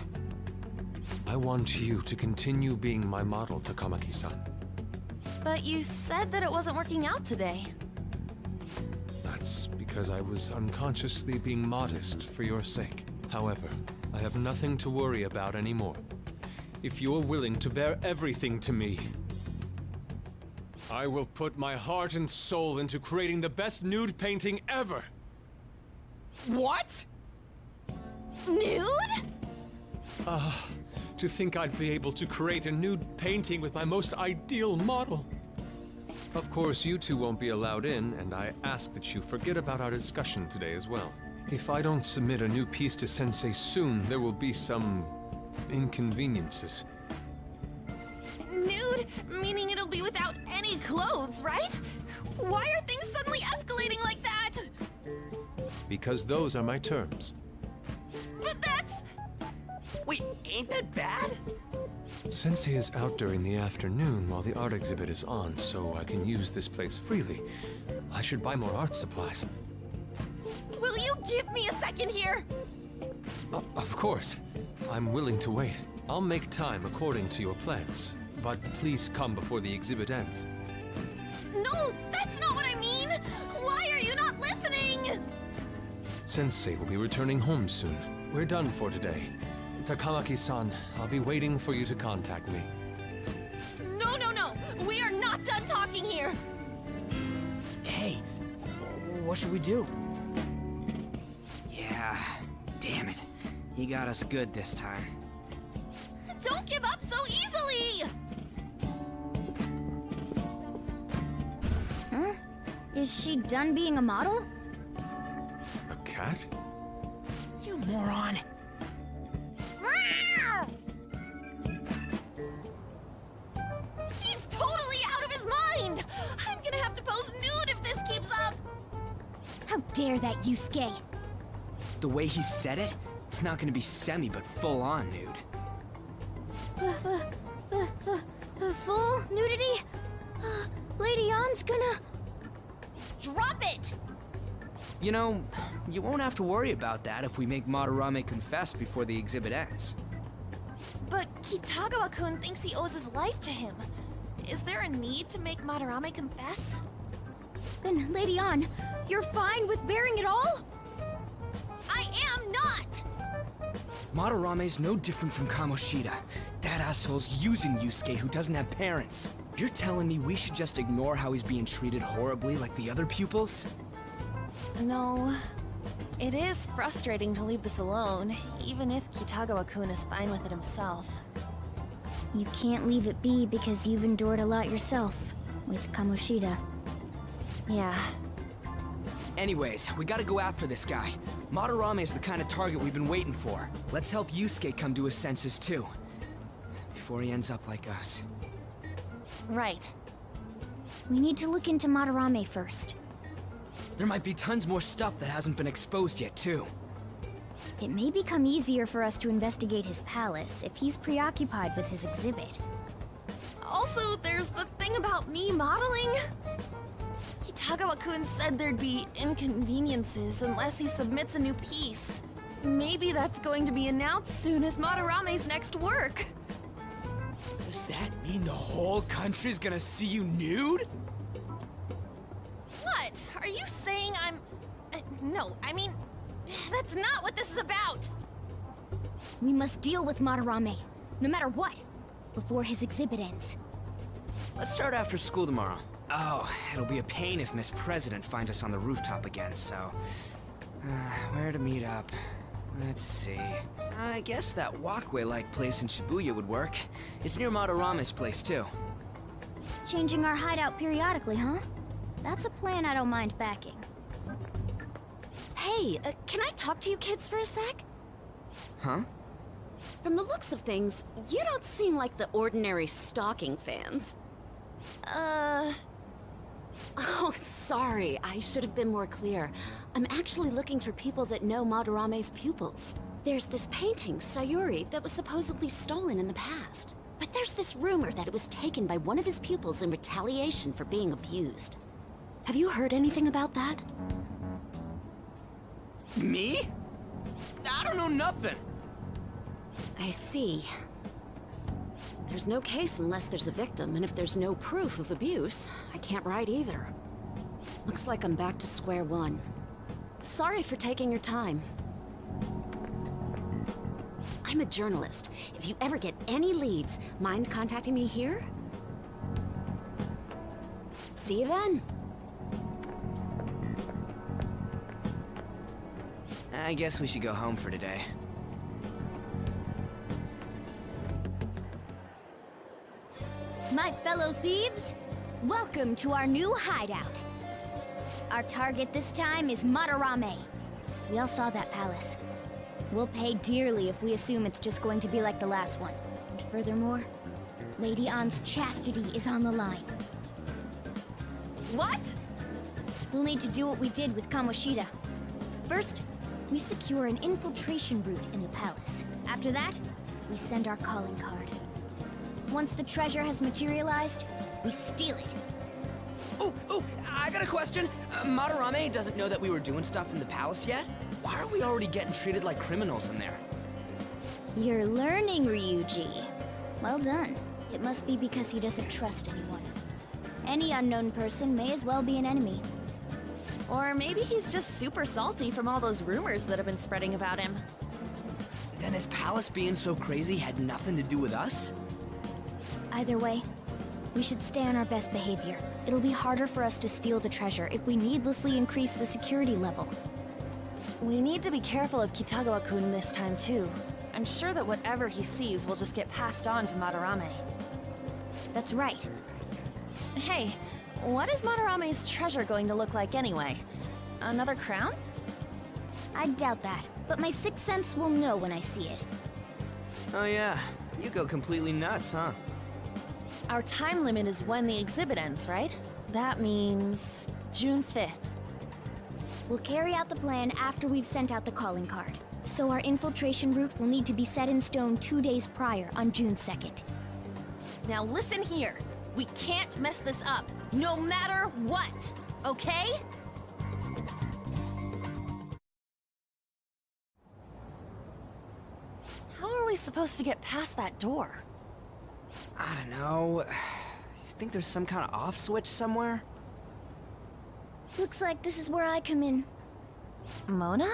I want you to continue being my model, Takamaki-san. But you said that it wasn't working out today. That's because I was unconsciously being modest for your sake. However, I have nothing to worry about anymore. If you're willing to bear everything to me, I will put my heart and soul into creating the best nude painting ever! What? Nude? To think I'd be able to create a nude painting with my most ideal model. Of course, you two won't be allowed in, and I ask that you forget about our discussion today as well. If I don't submit a new piece to Sensei soon, there will be some inconveniences. Nude? Meaning it'll be without any clothes, right? Why are things suddenly escalating like that? Because those are my terms. But that's... Wait, ain't that bad? Sensei is out during the afternoon while the art exhibit is on, so I can use this place freely. I should buy more art supplies. Will you give me a second here? Of course. I'm willing to wait. I'll make time according to your plans. But please come before the exhibit ends. No, that's not what I mean! Why are you not listening? Sensei will be returning home soon. We're done for today. Takamaki-san, I'll be waiting for you to contact me. No, no, no! We are not done talking here! Hey, what should we do? Yeah, damn it. He got us good this time. Don't give up so easily! Huh? Is she done being a model? A cat? You moron! He's totally out of his mind! I'm gonna have to pose nude if this keeps up! How dare that, Yusuke? The way he said it, it's not gonna be semi, but full-on nude. Full nudity? Lady Ann's gonna... Drop it! You know, you won't have to worry about that if we make Madarame confess before the exhibit ends. But Kitagawa-kun thinks he owes his life to him. Is there a need to make Madarame confess? Then, Lady Ann, you're fine with bearing it all? I am not! Madarame's no different from Kamoshida. That asshole's using Yusuke who doesn't have parents. You're telling me we should just ignore how he's being treated horribly like the other pupils? No. It is frustrating to leave this alone, even if Kitagawa-kun is fine with it himself. You can't leave it be because you've endured a lot yourself, with Kamoshida. Yeah. Anyways, we gotta go after this guy. Madarame is the kind of target we've been waiting for. Let's help Yusuke come to his senses too. Before he ends up like us. Right. We need to look into Madarame first. There might be tons more stuff that hasn't been exposed yet too. It may become easier for us to investigate his palace if he's preoccupied with his exhibit. Also, there's the thing about me modeling. Kitagawa-kun said there'd be inconveniences unless he submits a new piece. Maybe that's going to be announced soon as Madarame's next work. Does that mean the whole country's gonna see you nude? What? Are you saying I'm... no, I mean, that's not what this is about! We must deal with Madarame, no matter what, before his exhibit ends. Let's start after school tomorrow. Oh, it'll be a pain if Miss President finds us on the rooftop again, so... where to meet up? Let's see... I guess that walkway-like place in Shibuya would work. It's near Madarame's place, too. Changing our hideout periodically, huh? That's a plan I don't mind backing. Hey, can I talk to you kids for a sec? Huh? From the looks of things, you don't seem like the ordinary stalking fans. Oh, sorry. I should have been more clear. I'm actually looking for people that know Madarame's pupils. There's this painting, Sayuri, that was supposedly stolen in the past. But there's this rumor that it was taken by one of his pupils in retaliation for being abused. Have you heard anything about that? Me? I don't know nothing. I see. There's no case unless there's a victim, and if there's no proof of abuse, I can't write either. Looks like I'm back to square one. Sorry for taking your time. I'm a journalist. If you ever get any leads, mind contacting me here? See you then. I guess we should go home for today. My fellow thieves, welcome to our new hideout. Our target this time is Madarame. We all saw that palace. We'll pay dearly if we assume it's just going to be like the last one. And furthermore, Lady Ann's chastity is on the line. What? We'll need to do what we did with Kamoshida. First, we secure an infiltration route in the palace. After that, we send our calling card. Once the treasure has materialized, we steal it. Oh, I got a question. Madarame doesn't know that we were doing stuff in the palace yet? Why are we already getting treated like criminals in there? You're learning, Ryuji. Well done. It must be because he doesn't trust anyone. Any unknown person may as well be an enemy. Or maybe he's just super salty from all those rumors that have been spreading about him. Then his palace being so crazy had nothing to do with us? Either way, we should stay on our best behavior. It'll be harder for us to steal the treasure if we needlessly increase the security level. We need to be careful of Kitagawa-kun this time too. I'm sure that whatever he sees will just get passed on to Madarame. That's right. Hey, what is Madarame's treasure going to look like anyway? Another crown? I doubt that, but my sixth sense will know when I see it. Oh yeah, you go completely nuts, huh? Our time limit is when the exhibit ends, right? That means June 5th. We'll carry out the plan after we've sent out the calling card. So our infiltration route will need to be set in stone 2 days prior on June 2nd. Now listen here. We can't mess this up, no matter what, okay? How are we supposed to get past that door? I don't know. You think there's some kind of off switch somewhere? Looks like this is where I come in. Mona?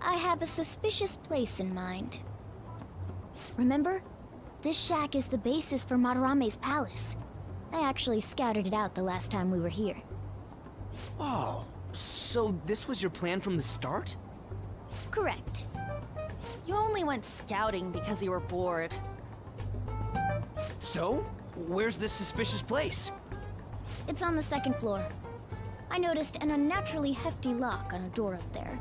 I have a suspicious place in mind. Remember? This shack is the basis for Madarame's palace. I actually scouted it out the last time we were here. Oh, so this was your plan from the start? Correct. You only went scouting because you were bored. So? Where's this suspicious place? It's on the 2nd floor. I noticed an unnaturally hefty lock on a door up there.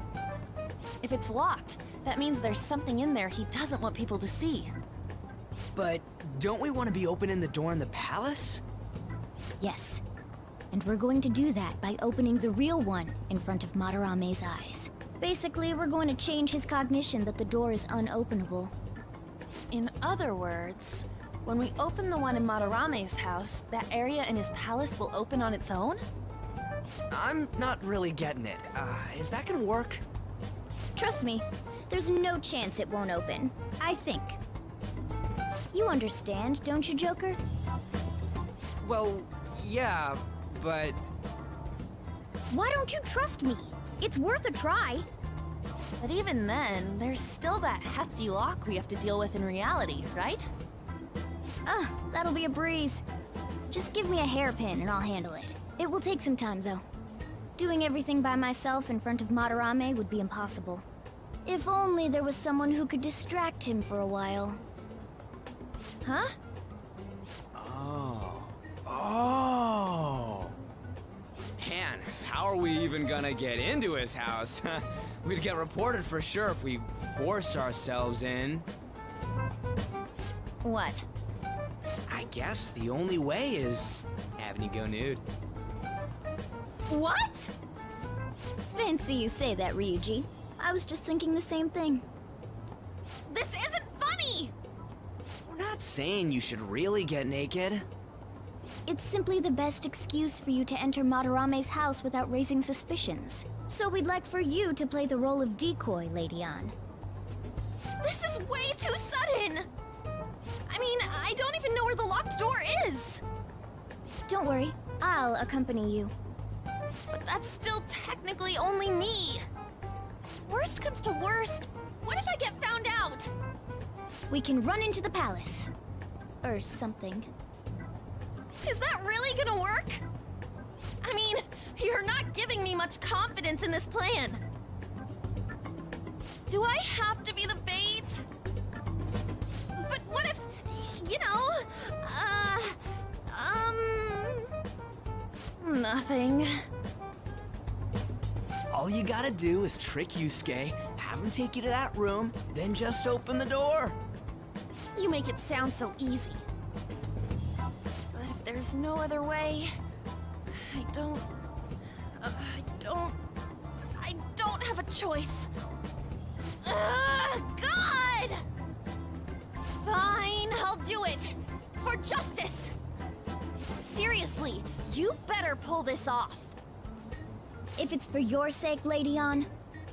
If it's locked, that means there's something in there he doesn't want people to see. But don't we want to be opening the door in the palace? Yes. And we're going to do that by opening the real one in front of Madarame's eyes. Basically, we're going to change his cognition that the door is unopenable. In other words, when we open the one in Madarame's house, that area in his palace will open on its own? I'm not really getting it. Is that gonna work? Trust me, there's no chance it won't open. I think. You understand, don't you, Joker? Well, yeah, but... Why don't you trust me? It's worth a try. But even then, there's still that hefty lock we have to deal with in reality, right? That'll be a breeze. Just give me a hairpin and I'll handle it. It will take some time, though. Doing everything by myself in front of Madarame would be impossible. If only there was someone who could distract him for a while. Huh? Oh. Man, how are we even gonna get into his house? We'd get reported for sure if we forced ourselves in. What? I guess the only way is having you go nude. What? Fancy you say that, Ryuji. I was just thinking the same thing. This isn't funny! We're not saying you should really get naked. It's simply the best excuse for you to enter Madarame's house without raising suspicions. So we'd like for you to play the role of decoy, Lady Ann. This is way too sudden! I mean, I don't even know where the locked door is! Don't worry, I'll accompany you. But that's still technically only me! Worst comes to worst, what if I get found out? We can run into the palace. Or something. Is that really gonna work? I mean, you're not giving me much confidence in this plan. Do I have to be the bait? But what if, you know, nothing. All you gotta do is trick Yusuke, have him take you to that room, then just open the door. You make it sound so easy. But if there's no other way, I don't have a choice. God! Fine, I'll do it. For justice. Seriously, you better pull this off. If it's for your sake, Lady Ann,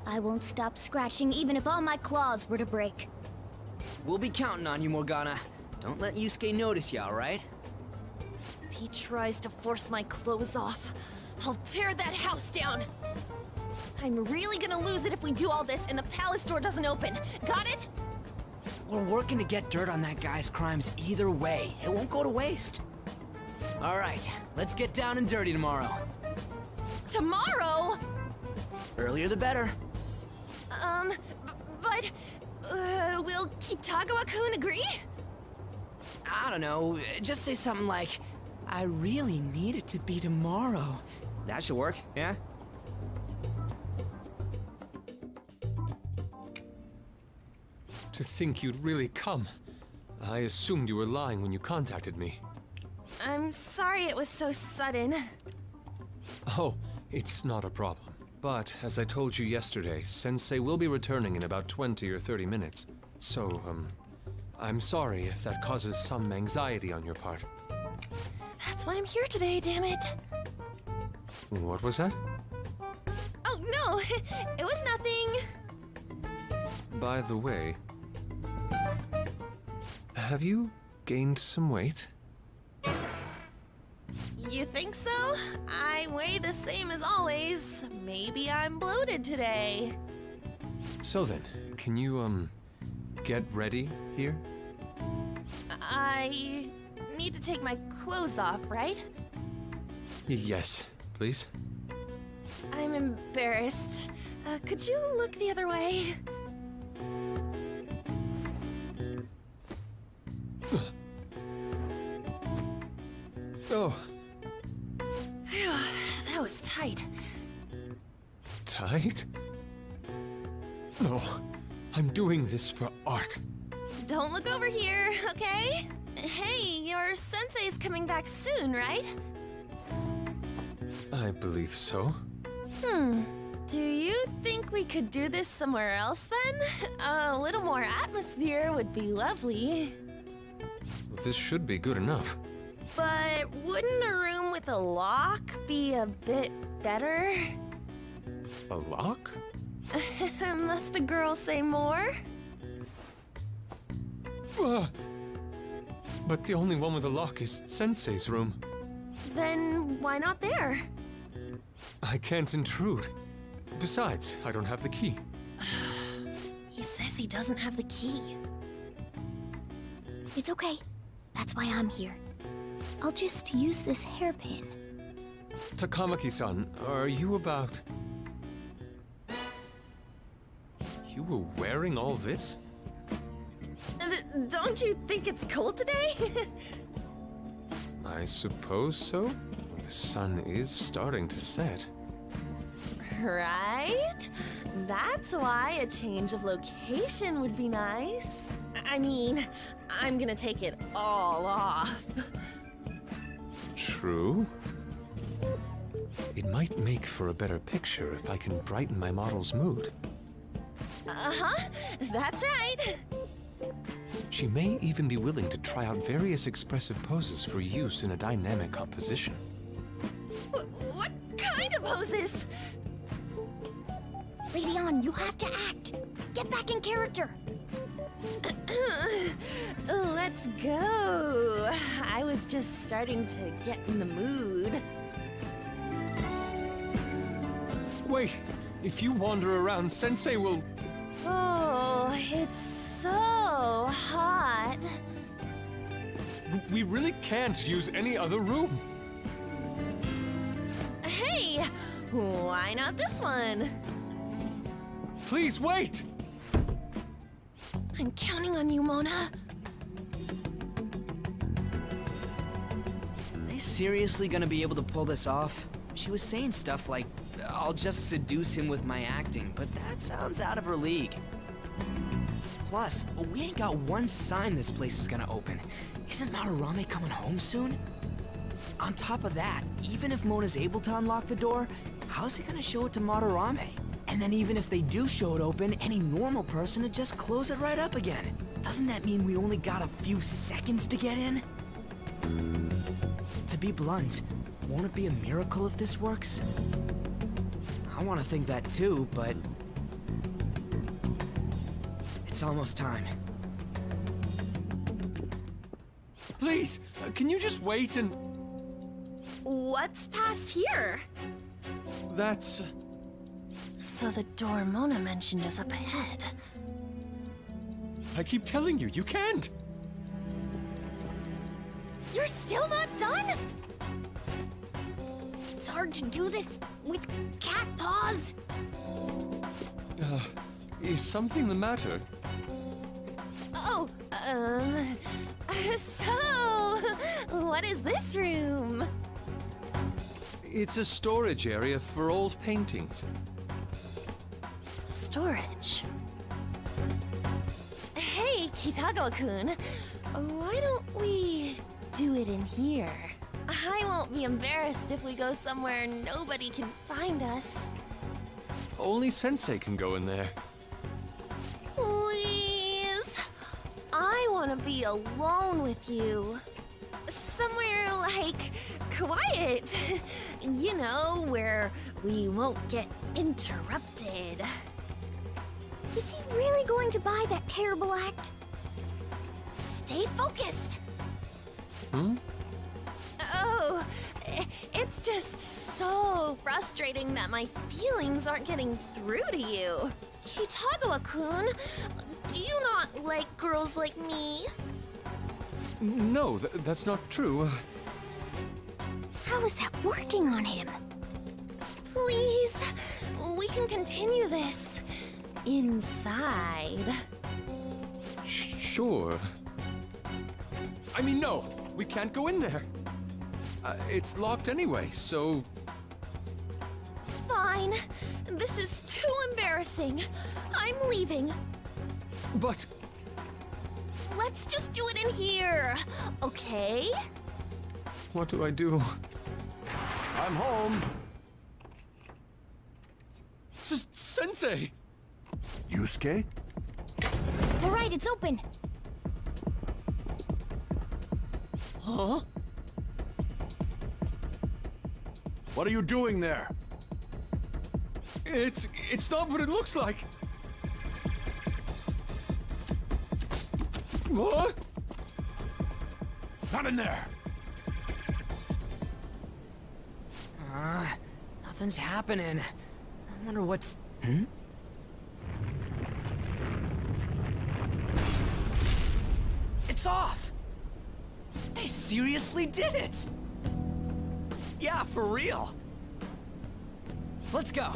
I won't stop scratching even if all my claws were to break. We'll be counting on you, Morgana. Don't let Yusuke notice you, alright? If he tries to force my clothes off, I'll tear that house down. I'm really gonna lose it if we do all this and the palace door doesn't open. Got it? We're working to get dirt on that guy's crimes either way. It won't go to waste. Alright, let's get down and dirty tomorrow. Tomorrow? Earlier the better. But will Kitagawa-kun agree? I don't know, just say something like, I really need it to be tomorrow. That should work, yeah? To think you'd really come. I assumed you were lying when you contacted me. I'm sorry it was so sudden. Oh, it's not a problem. But, as I told you yesterday, Sensei will be returning in about 20 or 30 minutes. So, I'm sorry if that causes some anxiety on your part. That's why I'm here today, damn it. What was that? Oh, no, it was nothing. By the way, have you gained some weight? You think so? I weigh the same as always. Maybe I'm bloated today. So then, can you, get ready here? I need to take my clothes off, right? Yes, please. I'm embarrassed. Could you look the other way? Oh. Phew, that was tight. Tight? No, I'm doing this for art. Don't look over here, okay? Hey, your sensei's coming back soon, right? I believe so. Do you think we could do this somewhere else then? A little more atmosphere would be lovely. This should be good enough. But wouldn't a room with a lock be a bit better? A lock? Must a girl say more? But the only one with a lock is Sensei's room. Then why not there? I can't intrude. Besides, I don't have the key. He says he doesn't have the key. It's okay. That's why I'm here. I'll just use this hairpin. Takamaki-san, are you about... You were wearing all this? Don't you think it's cold today? I suppose so. The sun is starting to set. Right? That's why a change of location would be nice. I mean, I'm gonna take it all off. True. It might make for a better picture if I can brighten my model's mood. Uh-huh, that's right. She may even be willing to try out various expressive poses for use in a dynamic composition. What kind of poses? Lady On, you have to act. Get back in character. Let's go. I was just starting to get in the mood. Wait, if you wander around, Sensei will... Oh, it's so hot. We really can't use any other room. Hey, why not this one? Please wait! I'm counting on you, Mona. Are they seriously gonna be able to pull this off? She was saying stuff like, I'll just seduce him with my acting, but that sounds out of her league. Plus, we ain't got one sign this place is gonna open. Isn't Madarame coming home soon? On top of that, even if Mona's able to unlock the door, how's he gonna show it to Madarame? And then even if they do show it open, any normal person would just close it right up again. Doesn't that mean we only got a few seconds to get in? To be blunt, won't it be a miracle if this works? I want to think that too, but... it's almost time. Please, can you just wait and... What's past here? That's... So the door Mona mentioned is up ahead. I keep telling you, you can't! You're still not done? It's hard to do this with cat paws. Is something the matter? Oh, so, what is this room? It's a storage area for old paintings. Storage. Hey, Kitagawa-kun, why don't we do it in here? I won't be embarrassed if we go somewhere nobody can find us. Only Sensei can go in there. Please. I want to be alone with you. Somewhere like quiet. You know, where we won't get interrupted. Is he really going to buy that terrible act? Stay focused. Hmm? Oh, it's just so frustrating that my feelings aren't getting through to you. Kitagawa-kun, do you not like girls like me? No, that's not true. How is that working on him? Please, we can continue this inside. Sure. I mean, no, we can't go in there. It's locked anyway, so... Fine. This is too embarrassing. I'm leaving. But... let's just do it in here, okay? what do I do? I'm home. Sensei! Yusuke? They're right, it's open. Huh? What are you doing there? It's not what it looks like. What? Not in there. Nothing's happening. I wonder what's... It's off! They seriously did it! Yeah, for real. Let's go.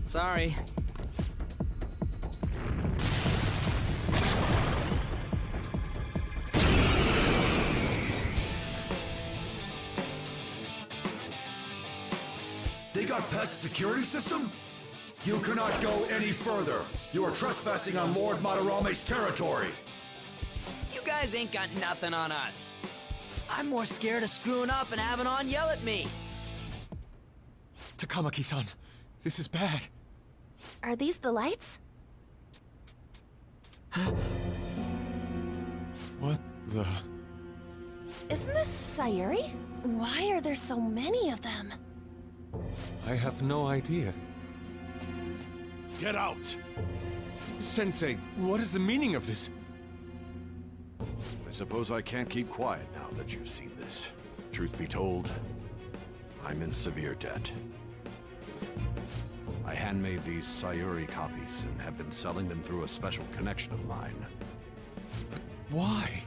Sorry. They got past the security system? You cannot go any further. You are trespassing on Lord Madarame's territory. You guys ain't got nothing on us. I'm more scared of screwing up and having On yell at me. Takamaki-san, this is bad. Are these the lights? What the... Isn't this Sayuri? Why are there so many of them? I have no idea. Get out! Sensei, what is the meaning of this? I suppose I can't keep quiet now that you've seen this. Truth be told, I'm in severe debt. I handmade these Sayuri copies and have been selling them through a special connection of mine. Why?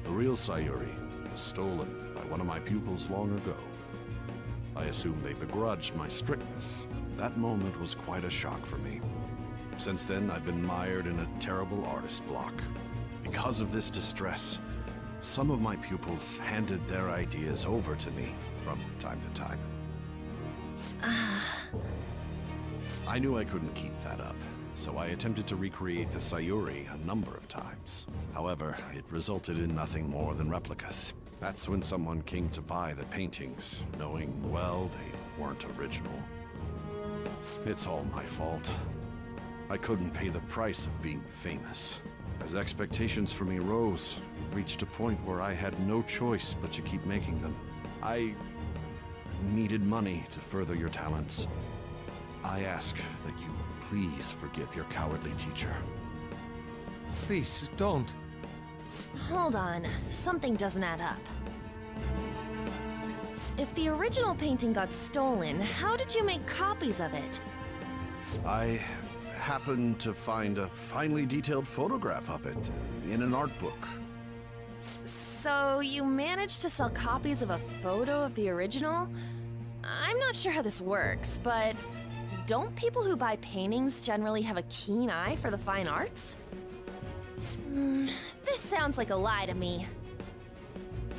The real Sayuri was stolen by one of my pupils long ago. I assume they begrudged my strictness. That moment was quite a shock for me. Since then, I've been mired in a terrible artist block. Because of this distress, some of my pupils handed their ideas over to me from time to time. I knew I couldn't keep that up, so I attempted to recreate the Sayuri a number of times. However, it resulted in nothing more than replicas. That's when someone came to buy the paintings, knowing, well, they weren't original. It's all my fault. I couldn't pay the price of being famous. As expectations for me rose, it reached a point where I had no choice but to keep making them. I needed money to further your talents. I ask that you please forgive your cowardly teacher. Please, don't. Hold on, something doesn't add up. If the original painting got stolen, how did you make copies of it? I happened to find a finely detailed photograph of it in an art book. So you managed to sell copies of a photo of the original? I'm not sure how this works, but don't people who buy paintings generally have a keen eye for the fine arts? This sounds like a lie to me.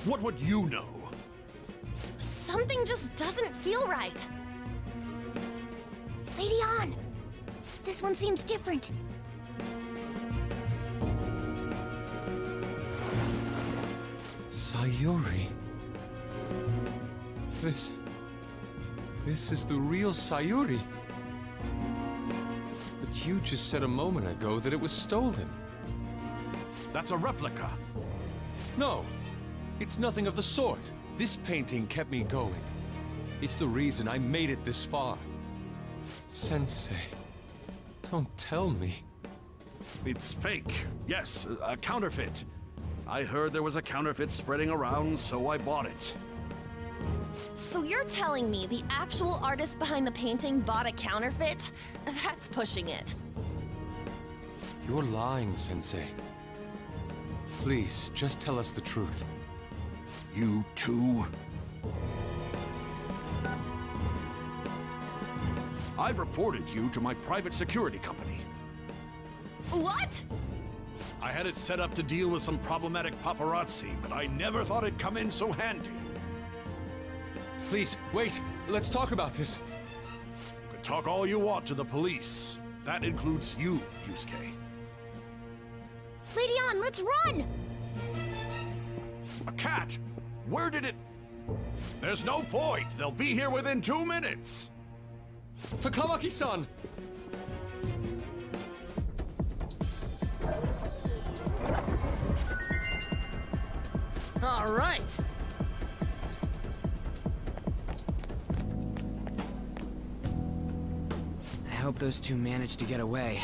What would you know? Something just doesn't feel right. Lady On! This one seems different. Sayuri. This is the real Sayuri. But you just said a moment ago that it was stolen. That's a replica. No, it's nothing of the sort. This painting kept me going. It's the reason I made it this far. Sensei, don't tell me. It's fake. Yes, a counterfeit. I heard there was a counterfeit spreading around, so I bought it. So you're telling me the actual artist behind the painting bought a counterfeit? That's pushing it. You're lying, Sensei. Please, just tell us the truth. You too? I've reported you to my private security company. What? I had it set up to deal with some problematic paparazzi, but I never thought it'd come in so handy. Please, wait. Let's talk about this. You can talk all you want to the police. That includes you, Yusuke. Lady On, let's run! A cat? Where did it... There's no point. They'll be here within 2 minutes. Takamaki-san! All right. I hope those two managed to get away.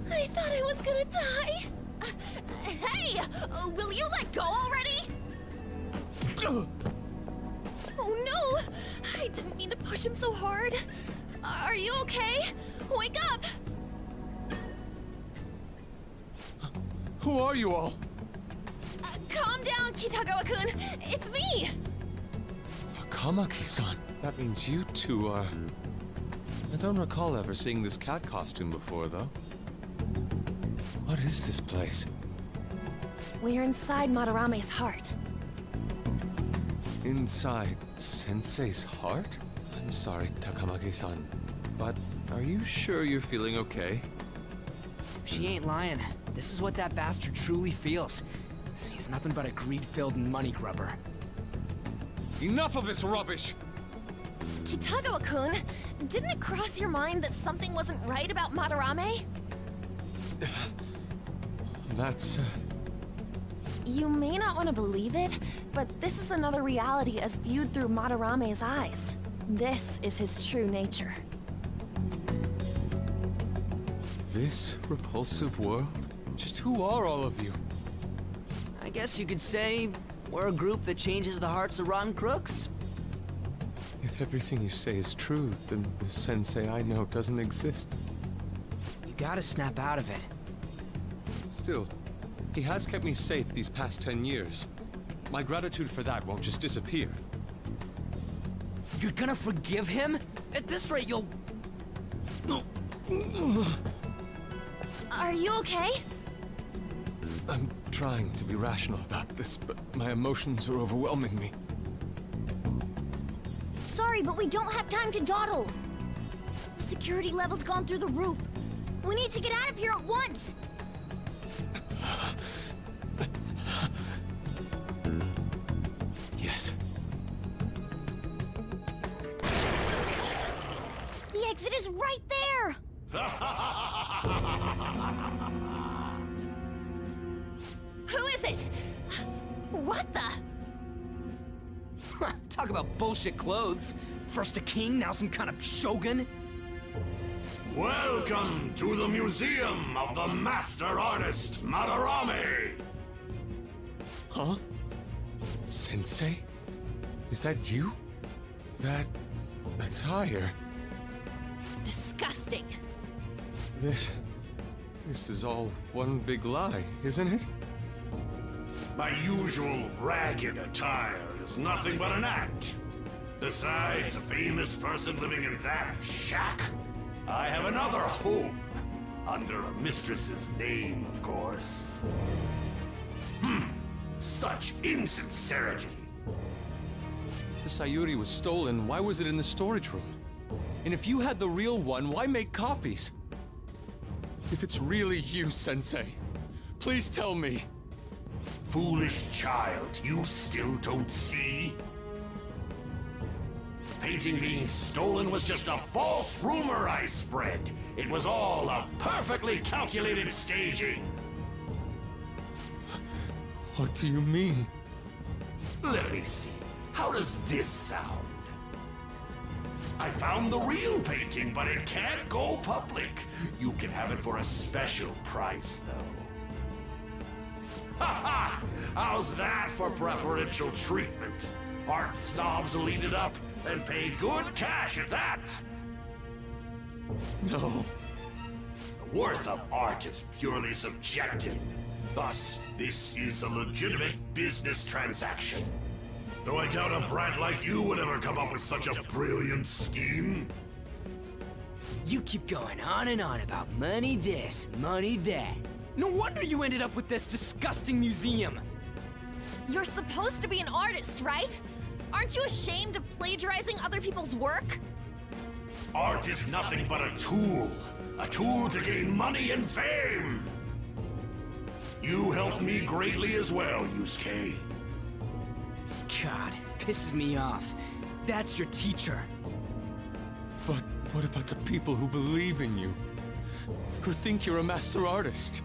I thought I was gonna die. Hey! Will you let go already? Oh no! I didn't mean to push him so hard. Are you okay? Wake up! Who are you all? Calm down, Kitagawa-kun. It's me! Takamaki-san. That means you two are... I don't recall ever seeing this cat costume before, though. What is this place? We're inside Madarame's heart. Inside Sensei's heart? I'm sorry, Takamaki-san, but are you sure you're feeling okay? She ain't lying. This is what that bastard truly feels. He's nothing but a greed-filled money grubber. Enough of this rubbish! Kitagawa-kun, didn't it cross your mind that something wasn't right about Madarame? That's... You may not want to believe it, but this is another reality as viewed through Madarame's eyes. This is his true nature. This repulsive world? Just who are all of you? I guess you could say we're a group that changes the hearts of rotten crooks. If everything you say is true, then the sensei I know doesn't exist. You gotta snap out of it. Still, he has kept me safe these past 10 years. My gratitude for that won't just disappear. You're gonna forgive him? At this rate, you'll... Are you okay? I'm trying to be rational about this, but my emotions are overwhelming me. Sorry, but we don't have time to dawdle. The security level's gone through the roof. We need to get out of here at once. Yes. The exit is right there. Who is it? What the? Talk about bullshit clothes. First a king, now some kind of shogun? Welcome to the Museum of the Master Artist, Madarame! Huh? Sensei? Is that you? That attire? Disgusting. This is all one big lie, isn't it? My usual ragged attire is nothing but an act. Besides a famous person living in that shack, I have another home. Under a mistress's name, of course. Such insincerity. The Sayuri was stolen, why was it in the storage room? And if you had the real one, why make copies? If it's really you, Sensei, please tell me. Foolish child, you still don't see? The painting being stolen was just a false rumor I spread. It was all a perfectly calculated staging. What do you mean? Let me see. How does this sound? I found the real painting, but it can't go public. You can have it for a special price, though. Ha ha! How's that for preferential treatment? Art snobs will eat it up and pay good cash at that. No. The worth of art is purely subjective. Thus, this is a legitimate business transaction. Though I doubt a brat like you would ever come up with such a brilliant scheme. You keep going on and on about money this, money that. No wonder you ended up with this disgusting museum. You're supposed to be an artist, right? Aren't you ashamed of plagiarizing other people's work? Art is nothing but a tool to gain money and fame. You helped me greatly as well, Yusuke. God, pisses me off. That's your teacher. But what about the people who believe in you? Who think you're a master artist?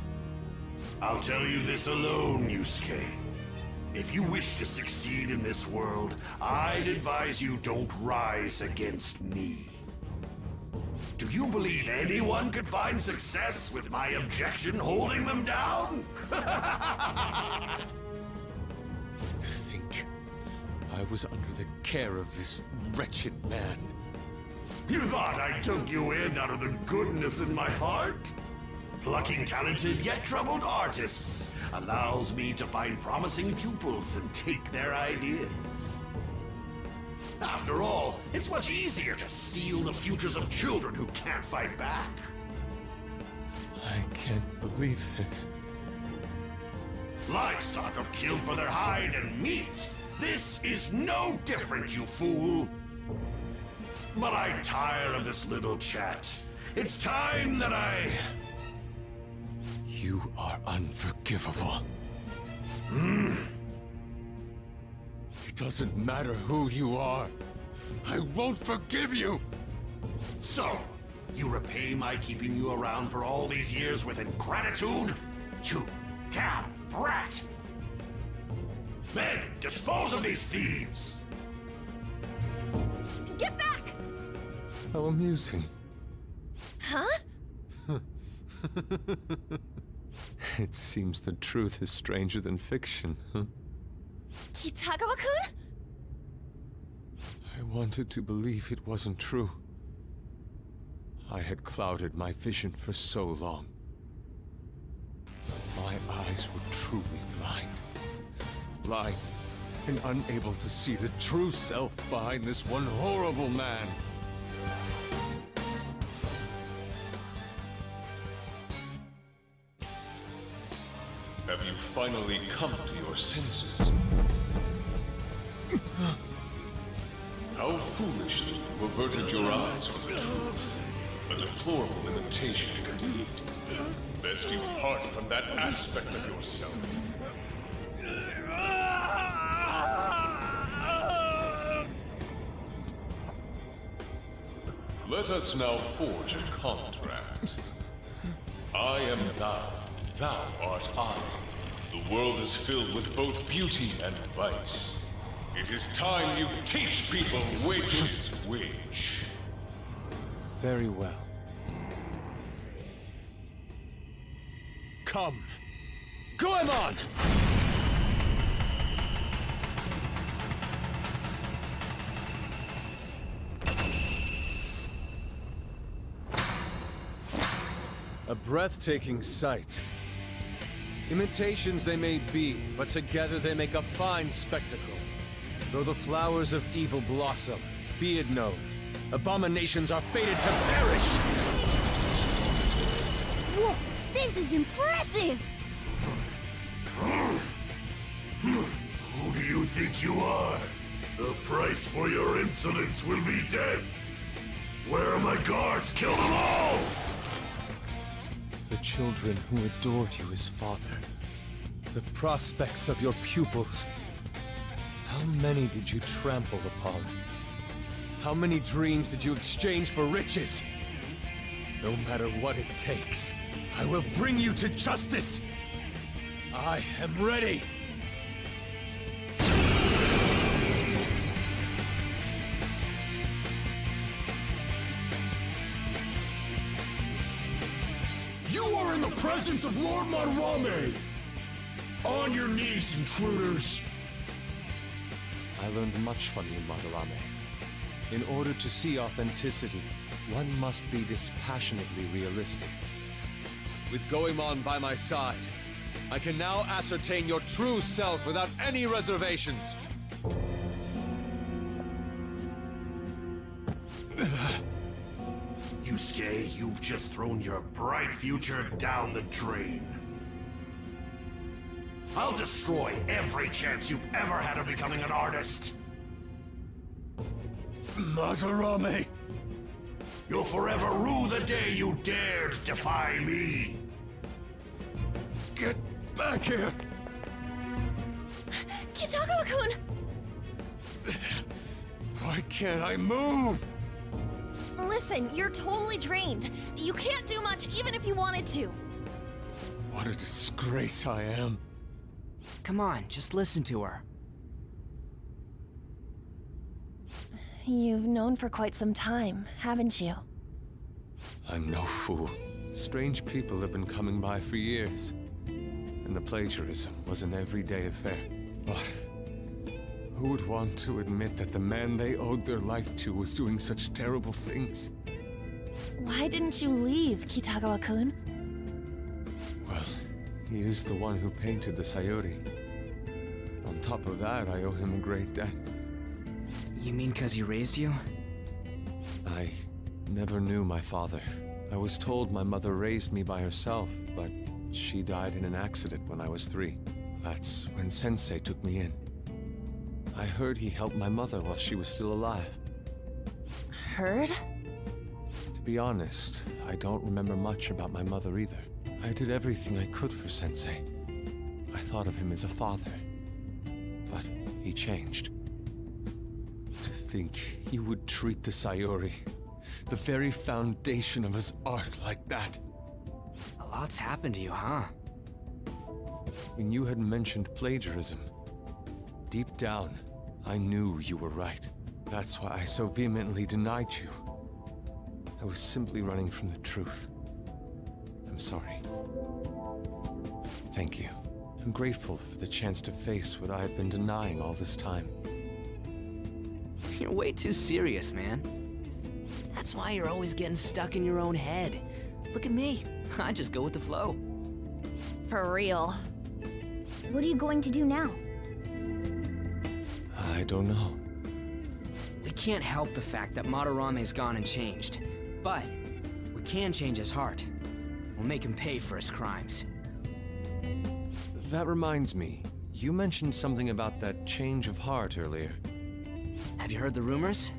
I'll tell you this alone, Yusuke. If you wish to succeed in this world, I'd advise you don't rise against me. Do you believe anyone could find success with my objection holding them down? To think I was under the care of this wretched man. You thought I took you in out of the goodness in my heart? Plucking talented yet troubled artists allows me to find promising pupils and take their ideas. After all, it's much easier to steal the futures of children who can't fight back. I can't believe this. Livestock are killed for their hide and meat. This is no different, you fool. But I'm tired of this little chat. It's time that I... You are unforgivable. It doesn't matter who you are. I won't forgive you! So, you repay my keeping you around for all these years with ingratitude? You damn brat! Men, dispose of these thieves! Get back! How amusing. Huh? It seems the truth is stranger than fiction, huh? Kitagawa-kun? I wanted to believe it wasn't true. I had clouded my vision for so long. My eyes were truly blind. Blind and unable to see the true self behind this one horrible man. Have you finally come to your senses? How foolishly you averted your eyes from the truth. A deplorable imitation indeed. Best you part from that aspect of yourself. Let us now forge a contract. I am thou, thou art I. The world is filled with both beauty and vice. It is time you teach people which is which. Very well. Come! Goemon! A breathtaking sight. Imitations they may be, but together they make a fine spectacle. Though the flowers of evil blossom, be it known, abominations are fated to perish! Whoa, this is impressive! Who do you think you are? The price for your insolence will be death! Where are my guards? Kill them all! The children who adored you as father. The prospects of your pupils. How many did you trample upon? How many dreams did you exchange for riches? No matter what it takes, I will bring you to justice! I am ready! You are in the presence of Lord Madarame! On your knees, intruders! I learned much from you, Madarame. In order to see authenticity, one must be dispassionately realistic. With Goemon by my side, I can now ascertain your true self without any reservations. Yusuke, you've just thrown your bright future down the drain. I'll destroy every chance you've ever had of becoming an artist! Madarame! You'll forever rue the day you dared defy me! Get back here! Kitagawa-kun! Why can't I move? Listen, you're totally drained. You can't do much even if you wanted to. What a disgrace I am. Come on, just listen to her. You've known for quite some time, haven't you? I'm no fool. Strange people have been coming by for years. And the plagiarism was an everyday affair. But who would want to admit that the man they owed their life to was doing such terrible things? Why didn't you leave, Kitagawa-kun? Well, he is the one who painted the Sayuri. On top of that, I owe him a great debt. You mean 'cause he raised you? I never knew my father. I was told my mother raised me by herself, but she died in an accident when I was 3. That's when Sensei took me in. I heard he helped my mother while she was still alive. Heard? To be honest, I don't remember much about my mother either. I did everything I could for Sensei. I thought of him as a father. But he changed. To think he would treat the Sayuri, the very foundation of his art, like that. A lot's happened to you, huh? When you had mentioned plagiarism, deep down, I knew you were right. That's why I so vehemently denied you. I was simply running from the truth. I'm sorry. Thank you. I'm grateful for the chance to face what I have been denying all this time. You're way too serious, man. That's why you're always getting stuck in your own head. Look at me. I just go with the flow. For real. What are you going to do now? I don't know. We can't help the fact that Madarame's gone and changed. But we can change his heart. We'll make him pay for his crimes. That reminds me, you mentioned something about that change of heart earlier. Have you heard the rumors?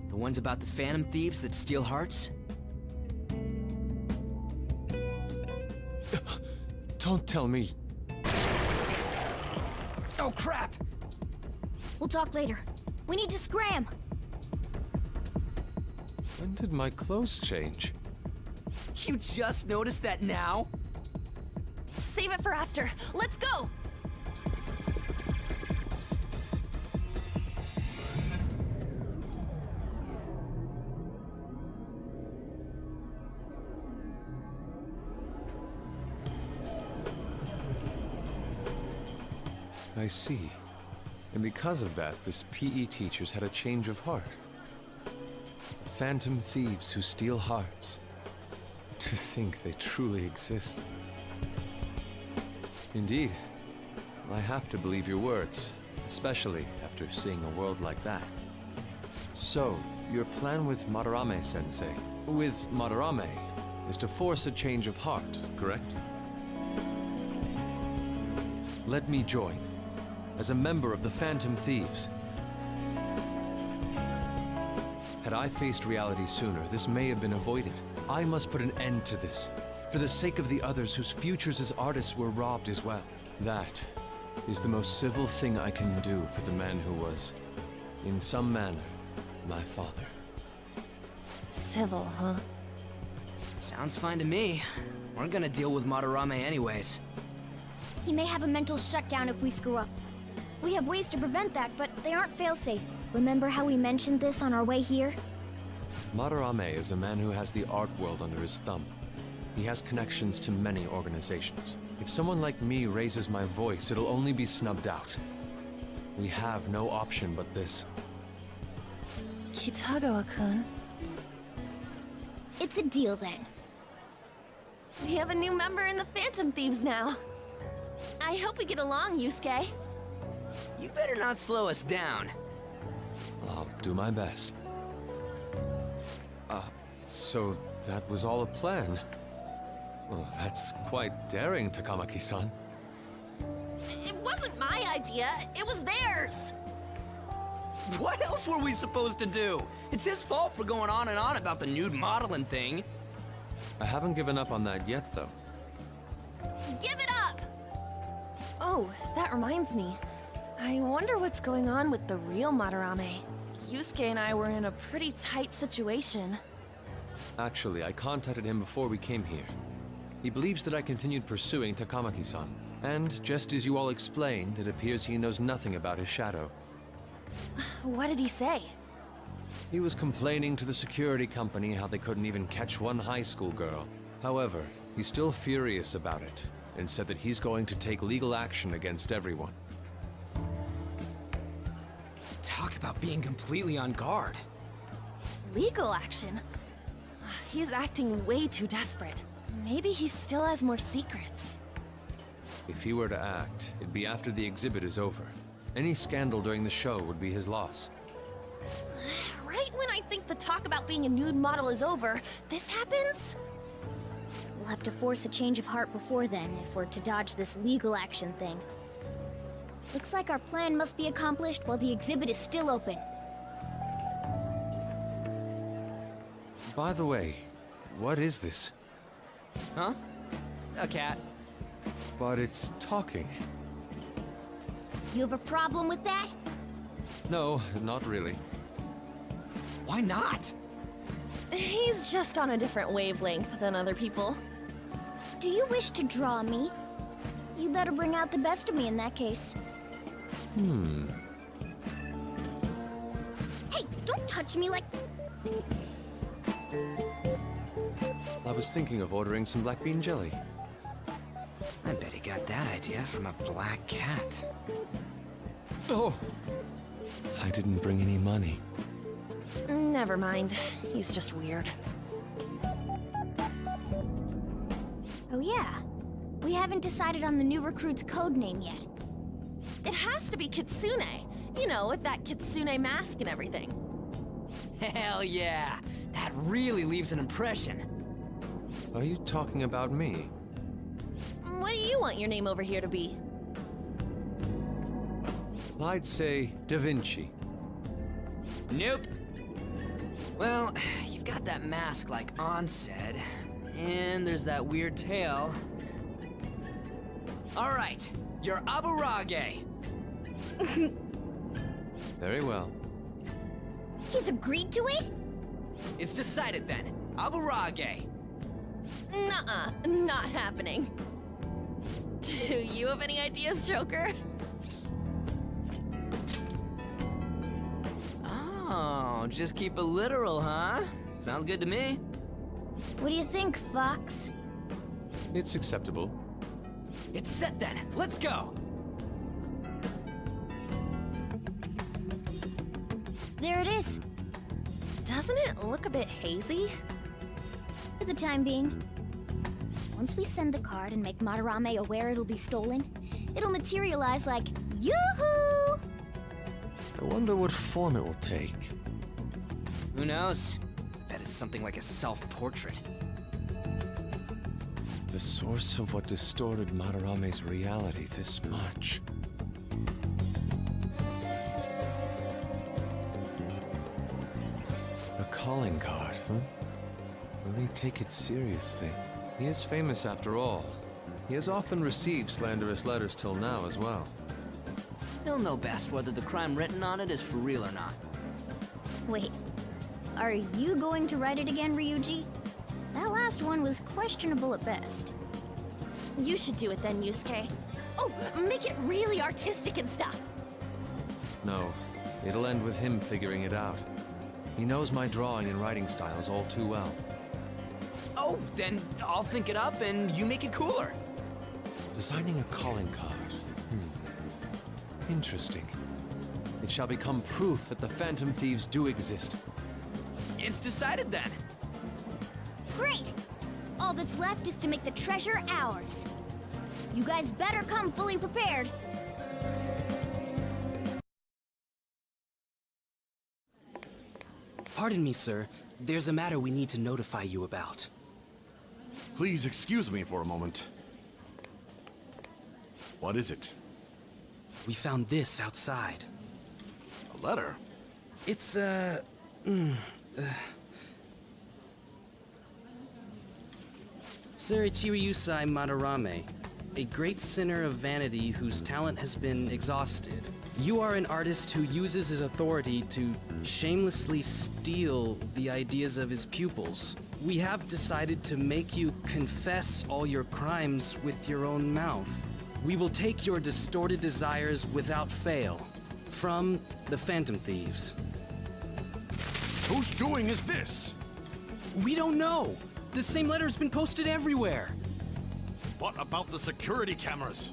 The ones about the phantom thieves that steal hearts? Don't tell me. Oh, crap! We'll talk later. We need to scram! When did my clothes change? You just noticed that now? Save it for after. Let's go! I see. And because of that, this PE teacher's had a change of heart. Phantom thieves who steal hearts. To think they truly exist. Indeed. I have to believe your words, especially after seeing a world like that. So, your plan with Madarame-sensei, with Madarame, is to force a change of heart, correct? Let me join, as a member of the Phantom Thieves. Had I faced reality sooner, this may have been avoided. I must put an end to this, for the sake of the others whose futures as artists were robbed as well. That is the most civil thing I can do for the man who was, in some manner, my father. Civil, huh? Sounds fine to me. We're gonna deal with Madarame anyways. He may have a mental shutdown if we screw up. We have ways to prevent that, but they aren't fail-safe. Remember how we mentioned this on our way here? Madarame is a man who has the art world under his thumb. He has connections to many organizations. If someone like me raises my voice, it'll only be snubbed out. We have no option but this. Kitagawa-kun. It's a deal then. We have a new member in the Phantom Thieves now. I hope we get along, Yusuke. You better not slow us down. I'll do my best. So that was all a plan? Well, that's quite daring, Takamaki-san. It wasn't my idea, it was theirs! What else were we supposed to do? It's his fault for going on and on about the nude modeling thing. I haven't given up on that yet, though. Give it up! Oh, that reminds me. I wonder what's going on with the real Madarame. Yusuke and I were in a pretty tight situation. Actually, I contacted him before we came here. He believes that I continued pursuing Takamaki-san. And just as you all explained, it appears he knows nothing about his shadow. What did he say? He was complaining to the security company how they couldn't even catch one high school girl. However, he's still furious about it, and said that he's going to take legal action against everyone. Talk about being completely on guard. Legal action? He's acting way too desperate. Maybe he still has more secrets. If he were to act, it'd be after the exhibit is over. Any scandal during the show would be his loss. Right when I think the talk about being a nude model is over, this happens? We'll have to force a change of heart before then, if we're to dodge this legal action thing. Looks like our plan must be accomplished while the exhibit is still open. By the way, what is this? Huh? A cat. But it's talking. You have a problem with that? No, not really. Why not? He's just on a different wavelength than other people. Do you wish to draw me? You better bring out the best of me in that case. Hey, don't touch me like... I was thinking of ordering some black bean jelly. I bet he got that idea from a black cat. Oh! I didn't bring any money. Never mind. He's just weird. Oh yeah. We haven't decided on the new recruit's code name yet. It has to be Kitsune. You know, with that Kitsune mask and everything. Hell yeah! That really leaves an impression. Are you talking about me? What do you want your name over here to be? I'd say Da Vinci. Nope. Well, you've got that mask like An said, and there's that weird tail. Alright, you're Aburage. Very well. He's agreed to it? It's decided then. Aburage. Nuh-uh, not happening. Do you have any ideas, Joker? Oh, just keep it literal, huh? Sounds good to me. What do you think, Fox? It's acceptable. It's set then. Let's go. There it is. Doesn't it look a bit hazy? For the time being. Once we send the card and make Madarame aware it'll be stolen, it'll materialize like, yoo-hoo! I wonder what form it will take. Who knows? Bet it's something like a self-portrait. The source of what distorted Madarame's reality this much. A calling card, huh? Will he take it seriously? He is famous after all. He has often received slanderous letters till now as well. He'll know best whether the crime written on it is for real or not. Wait, are you going to write it again, Ryuji? That last one was questionable at best. You should do it then, Yusuke. Oh, make it really artistic and stuff. No, it'll end with him figuring it out. He knows my drawing and writing styles all too well. Oh, then I'll think it up and you make it cooler. Designing a calling card. Interesting. It shall become proof that the Phantom Thieves do exist. It's decided then. Great! All that's left is to make the treasure ours. You guys better come fully prepared. Pardon me, sir. There's a matter we need to notify you about. Please excuse me for a moment. What is it? We found this outside. A letter? It's, Sir Ichiriyusai Madarame, a great sinner of vanity whose talent has been exhausted. You are an artist who uses his authority to shamelessly steal the ideas of his pupils. We have decided to make you confess all your crimes with your own mouth. We will take your distorted desires without fail. From the Phantom Thieves. Whose doing is this? We don't know! The same letter's been posted everywhere! What about the security cameras?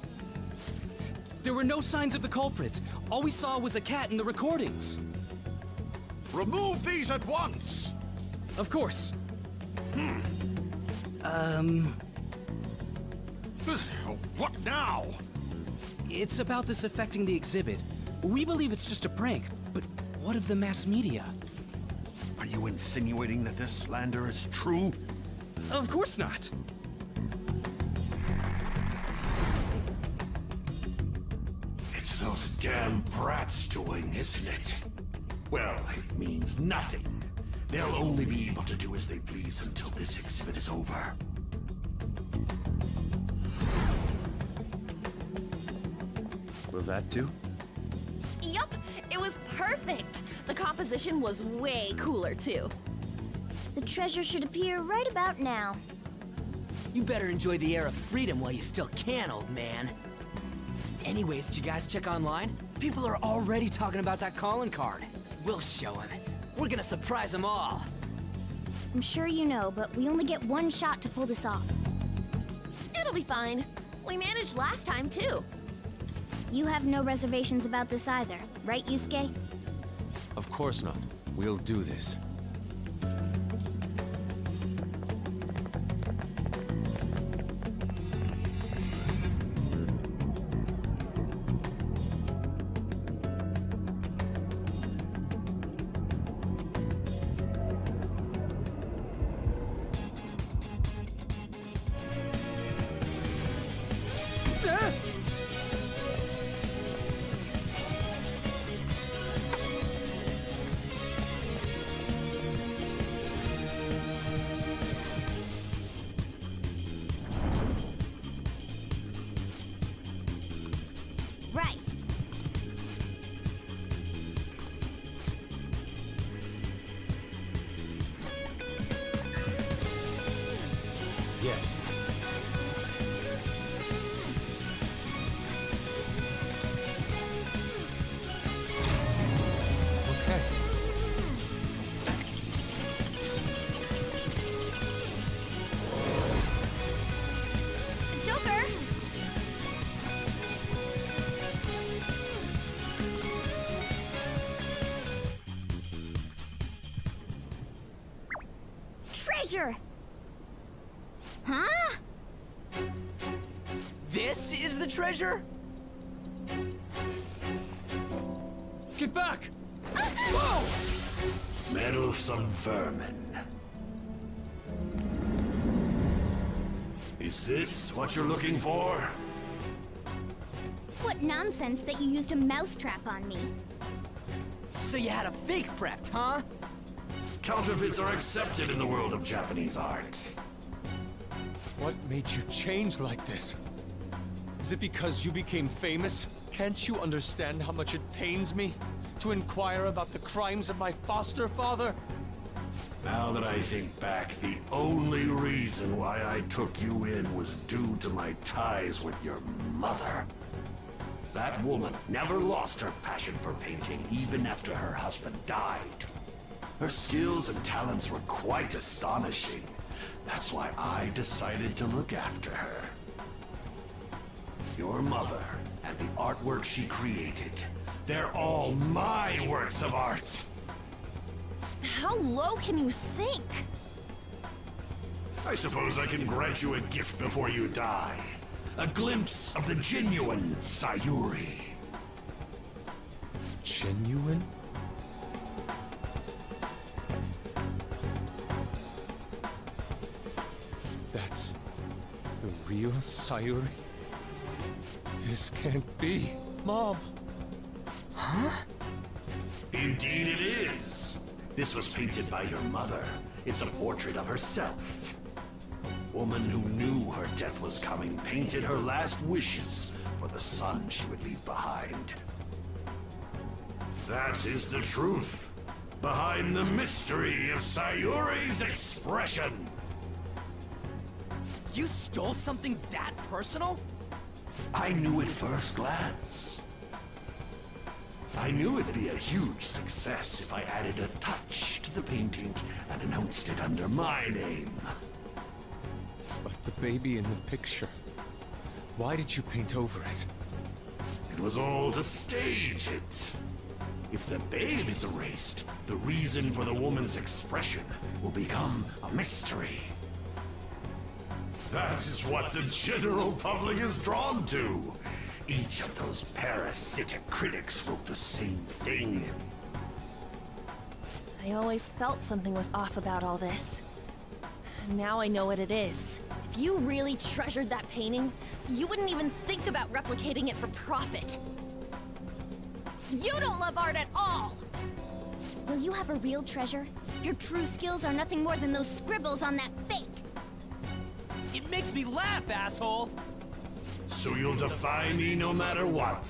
There were no signs of the culprit. All we saw was a cat in the recordings. Remove these at once! Of course. What now? It's about this affecting the exhibit. We believe it's just a prank, but what of the mass media? Are you insinuating that this slander is true? Of course not. It's those damn brats doing, isn't it? Well, it means nothing. They'll only be able to do as they please until this exhibit is over. Will that do? Yup, it was perfect. The composition was way cooler, too. The treasure should appear right about now. You better enjoy the air of freedom while you still can, old man. Anyways, did you guys check online? People are already talking about that calling card. We'll show him. We're gonna surprise them all. I'm sure you know, but we only get one shot to pull this off. It'll be fine. We managed last time, too. You have no reservations about this either, right, Yusuke? Of course not. We'll do this. Right. Yes. Okay. Joker! Treasure! Huh? This is the treasure? Get back! Whoa! Meddlesome vermin. Is this what you're looking for? What nonsense that you used a mousetrap on me. So you had a fake prepped, huh? Counterfeits are accepted in the world of Japanese art. What made you change like this? Is it because you became famous? Can't you understand how much it pains me to inquire about the crimes of my foster father? Now that I think back, the only reason why I took you in was due to my ties with your mother. That woman never lost her passion for painting even after her husband died. Her skills and talents were quite astonishing. That's why I decided to look after her. Your mother and the artwork she created, they're all my works of art. How low can you sink? I suppose I can grant you a gift before you die. A glimpse of the genuine Sayuri. Genuine? That's the real Sayuri? This can't be. Mom! Huh? Indeed it is. This was painted by your mother. It's a portrait of herself. A woman who knew her death was coming painted her last wishes for the son she would leave behind. That is the truth behind the mystery of Sayuri's expression. You stole something that personal? I knew at first glance. I knew it'd be a huge success if I added a touch to the painting and announced it under my name. But the baby in the picture... Why did you paint over it? It was all to stage it. If the babe is erased, the reason for the woman's expression will become a mystery. That is what the general public is drawn to. Each of those parasitic critics wrote the same thing. I always felt something was off about all this. Now I know what it is. If you really treasured that painting, you wouldn't even think about replicating it for profit. You don't love art at all! Will you have a real treasure? Your true skills are nothing more than those scribbles on that fake. It makes me laugh, asshole! So you'll defy me no matter what.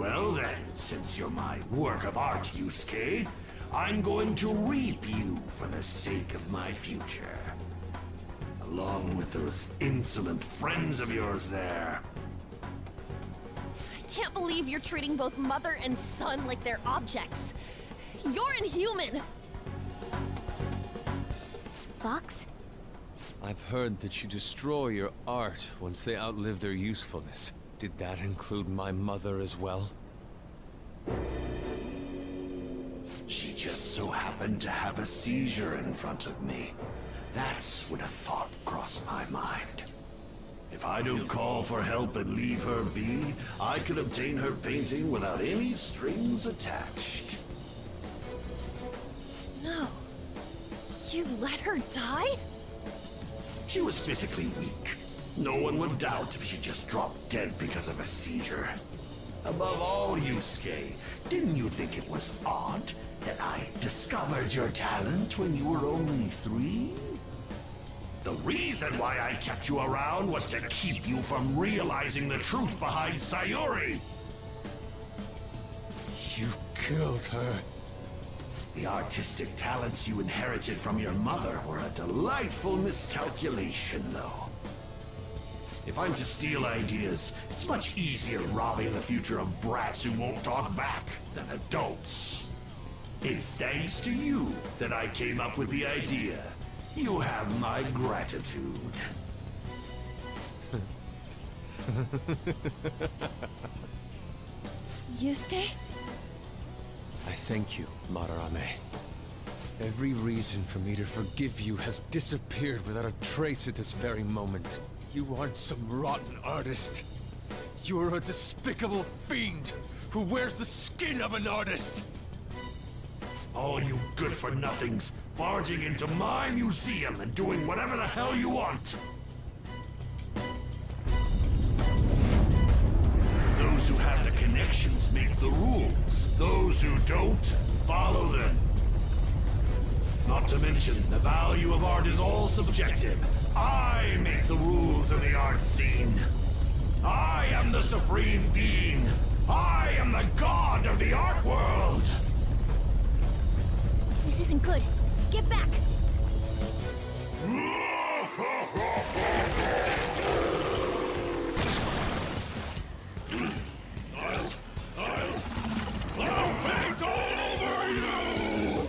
Well then, since you're my work of art, Yusuke, I'm going to reap you for the sake of my future. Along with those insolent friends of yours there. I can't believe you're treating both mother and son like they're objects. You're inhuman! Fox? I've heard that you destroy your art once they outlive their usefulness. Did that include my mother as well? She just so happened to have a seizure in front of me. That's when a thought crossed my mind. If I don't call for help and leave her be, I could obtain her painting without any strings attached. No. You let her die? She was physically weak. No one would doubt if she just dropped dead because of a seizure. Above all, Yusuke, didn't you think it was odd that I discovered your talent when you were only 3? The reason why I kept you around was to keep you from realizing the truth behind Sayuri. You killed her. The artistic talents you inherited from your mother were a delightful miscalculation, though. If I'm to steal ideas, it's much easier robbing the future of brats who won't talk back than adults. It's thanks to you that I came up with the idea. You have my gratitude. Yusuke? I thank you, Madarame. Every reason for me to forgive you has disappeared without a trace at this very moment. You aren't some rotten artist. You're a despicable fiend who wears the skin of an artist. All you good-for-nothings barging into my museum and doing whatever the hell you want. Those who have the connections make the rules. Those who don't, follow them. Not to mention, the value of art is all subjective. I make the rules of the art scene. I am the supreme being. I am the god of the art world. This isn't good. Get back! I'll paint all over you!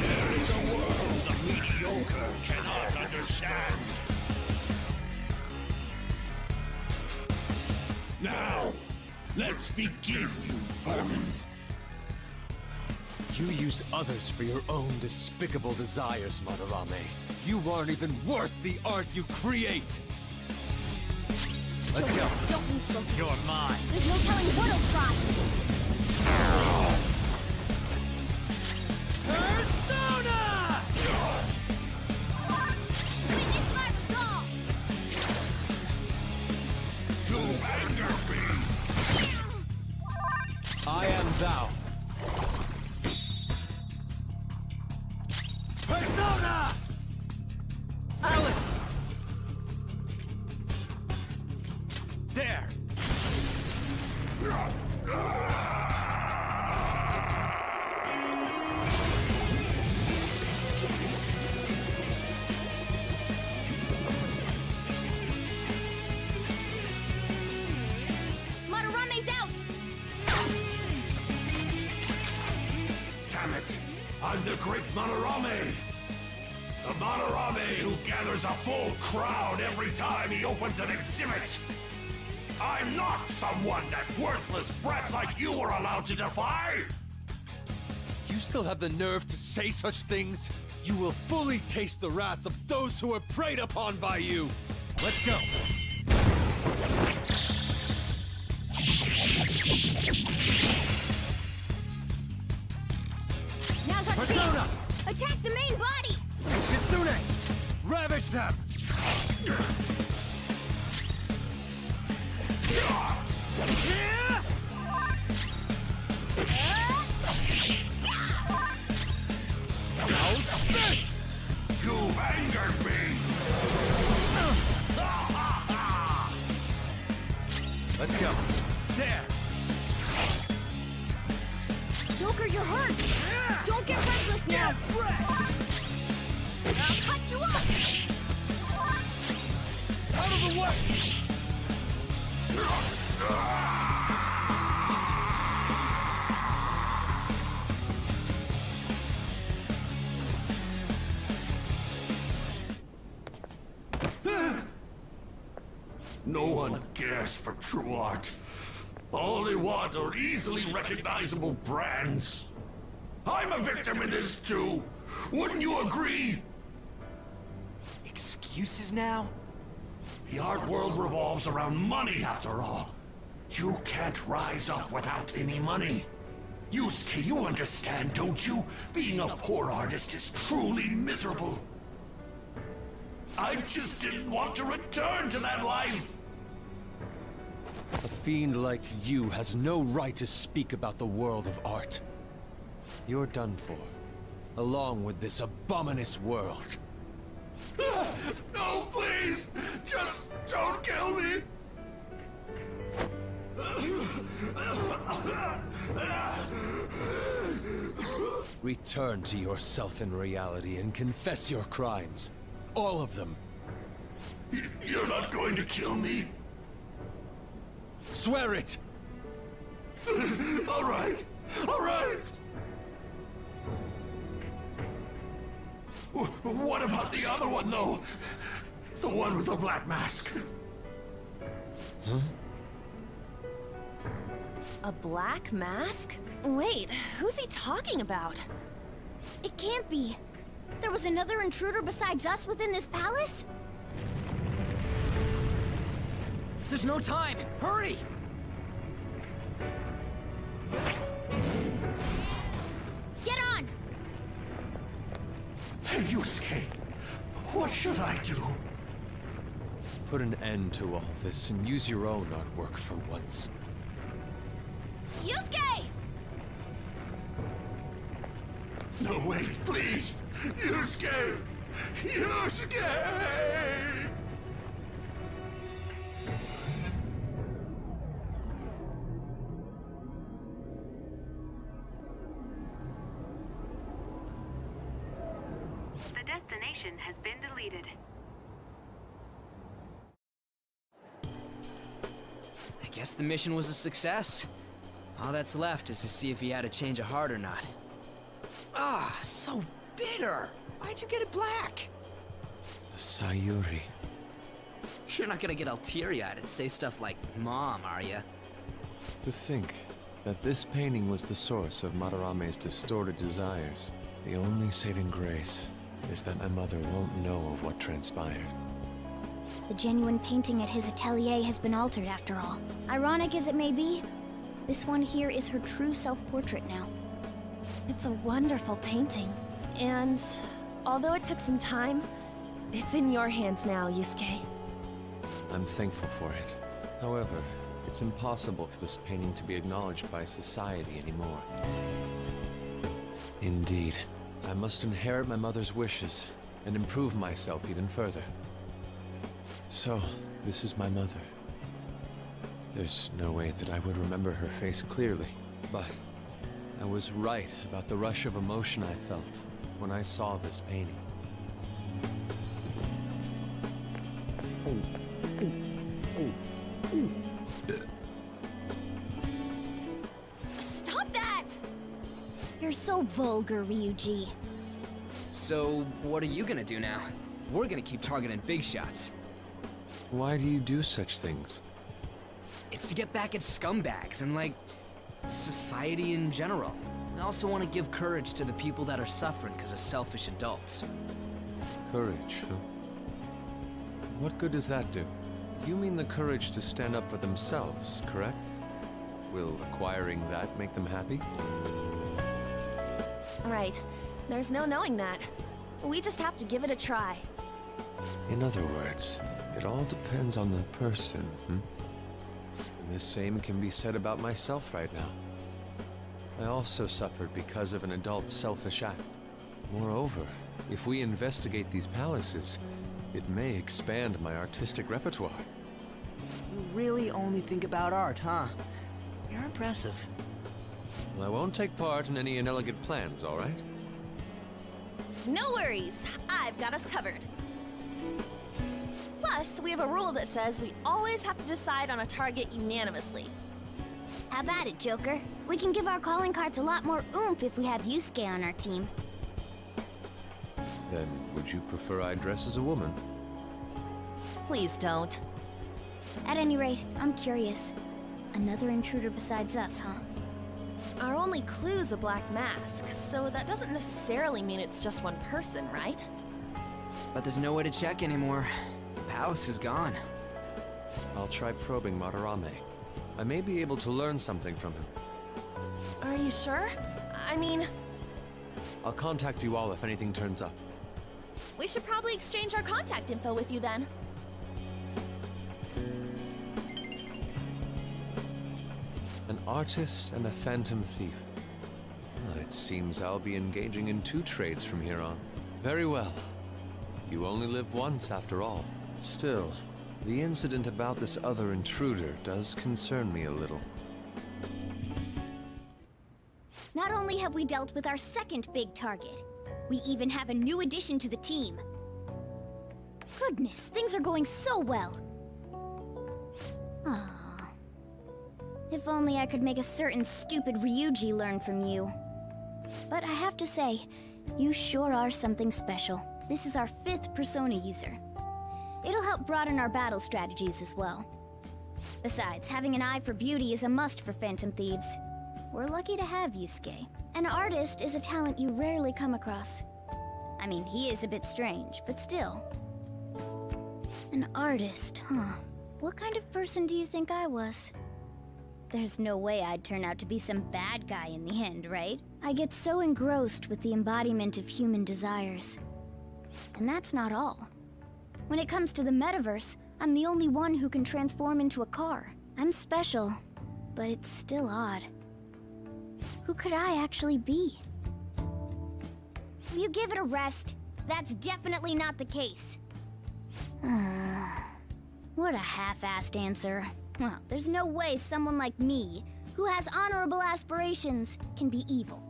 There is a world the mediocre cannot understand. Now, let's begin, you vermin. You use others for your own despicable desires, Madarame. You aren't even worth the art you create! Let's go. Don't lose focus. You're mine. There's no telling what he'll try. Persona! It's my stall! To anger me! I am thou. Persona! Alice! There! Madarame's out! Damn it! I'm the great Madarame! The Madarame who gathers a full crowd every time he opens an exhibit! I'm not someone that worthless brats like you are allowed to defy! You still have the nerve to say such things? You will fully taste the wrath of those who are preyed upon by you! Let's go! Now's our Persona! chance! Attack the main body! Shitsune! Ravage them! How's this? You've angered me! Let's go. There! Joker, you're hurt! Don't get reckless now! I'll cut you off! Out of the way! No one cares for true art. All they want are easily recognizable brands. I'm a victim in this too. Wouldn't you agree? Excuses now? The art world revolves around money after all. You can't rise up without any money. Yusuke, you understand, don't you? Being a poor artist is truly miserable. I just didn't want to return to that life. A fiend like you has no right to speak about the world of art. You're done for, along with this abominous world. No, please! Just don't kill me! Return to yourself in reality and confess your crimes. All of them. You're not going to kill me? Swear it! All right! All right! What about the other one, though? The one with the black mask? Huh? A black mask? Wait, who's he talking about? It can't be. There was another intruder besides us within this palace? There's no time! Hurry! Get on! Hey, Yusuke, what should I do? Put an end to all this and use your own artwork for once. Yusuke! No, wait, please! Yusuke! Yusuke! The destination has been deleted. I guess the mission was a success. All that's left is to see if he had a change of heart or not. Ah, so bitter! Why'd you get it black? Sayuri. You're not gonna get all teary-eyed and say stuff like, Mom, are ya? To think that this painting was the source of Madarame's distorted desires. The only saving grace is that my mother won't know of what transpired. The genuine painting at his atelier has been altered after all. Ironic as it may be, this one here is her true self-portrait now. It's a wonderful painting. And although it took some time, it's in your hands now, Yusuke. I'm thankful for it. However, it's impossible for this painting to be acknowledged by society anymore. Indeed, I must inherit my mother's wishes and improve myself even further. So, this is my mother. There's no way that I would remember her face clearly, but I was right about the rush of emotion I felt when I saw this painting. Stop that! You're so vulgar, Ryuji. So, what are you gonna do now? We're gonna keep targeting big shots. Why do you do such things? It's to get back at scumbags and, like, society in general. I also want to give courage to the people that are suffering because of selfish adults. Courage, huh? What good does that do? You mean the courage to stand up for themselves, correct? Will acquiring that make them happy? Right. There's no knowing that. We just have to give it a try. In other words, it all depends on the person, And the same can be said about myself right now. I also suffered because of an adult's selfish act. Moreover, if we investigate these palaces, it may expand my artistic repertoire. You really only think about art, huh? You're impressive. Well, I won't take part in any inelegant plans, all right? No worries, I've got us covered. Plus, we have a rule that says we always have to decide on a target unanimously. How about it, Joker? We can give our calling cards a lot more oomph if we have Yusuke on our team. Then, would you prefer I dress as a woman? Please don't. At any rate, I'm curious. Another intruder besides us, huh? Our only clue's a black mask, so that doesn't necessarily mean it's just one person, right? But there's no way to check anymore. The palace is gone. I'll try probing Madarame. I may be able to learn something from him. Are you sure? I mean... I'll contact you all if anything turns up. We should probably exchange our contact info with you then. An artist and a phantom thief. Well, it seems I'll be engaging in 2 trades from here on. Very well. You only live once, after all. Still, the incident about this other intruder does concern me a little. Not only have we dealt with our second big target, we even have a new addition to the team. Goodness, things are going so well. Ah. If only I could make a certain stupid Ryuji learn from you. But I have to say, you sure are something special. This is our 5th persona user. It'll help broaden our battle strategies as well. Besides, having an eye for beauty is a must for Phantom Thieves. We're lucky to have Yusuke. An artist is a talent you rarely come across. I mean, he is a bit strange, but still. An artist, huh? What kind of person do you think I was? There's no way I'd turn out to be some bad guy in the end, right? I get so engrossed with the embodiment of human desires. And that's not all. When it comes to the Metaverse, I'm the only one who can transform into a car. I'm special, but it's still odd. Who could I actually be? You give it a rest. That's definitely not the case. What a half-assed answer. Well, there's no way someone like me, who has honorable aspirations, can be evil.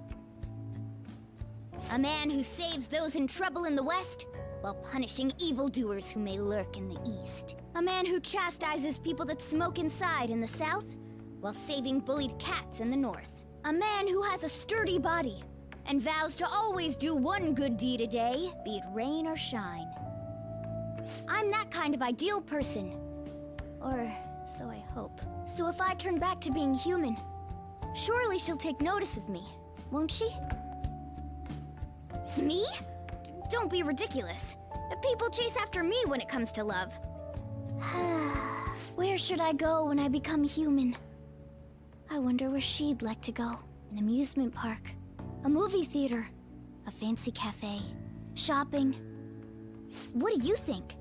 A man who saves those in trouble in the West, while punishing evildoers who may lurk in the East. A man who chastises people that smoke inside in the South, while saving bullied cats in the North. A man who has a sturdy body, and vows to always do one good deed a day, be it rain or shine. I'm that kind of ideal person. Or so I hope. So if I turn back to being human, surely she'll take notice of me, won't she? Me? Don't be ridiculous. People chase after me when it comes to love. Where should I go when I become human? I wonder where she'd like to go. An amusement park, a movie theater, a fancy cafe, shopping. What do you think?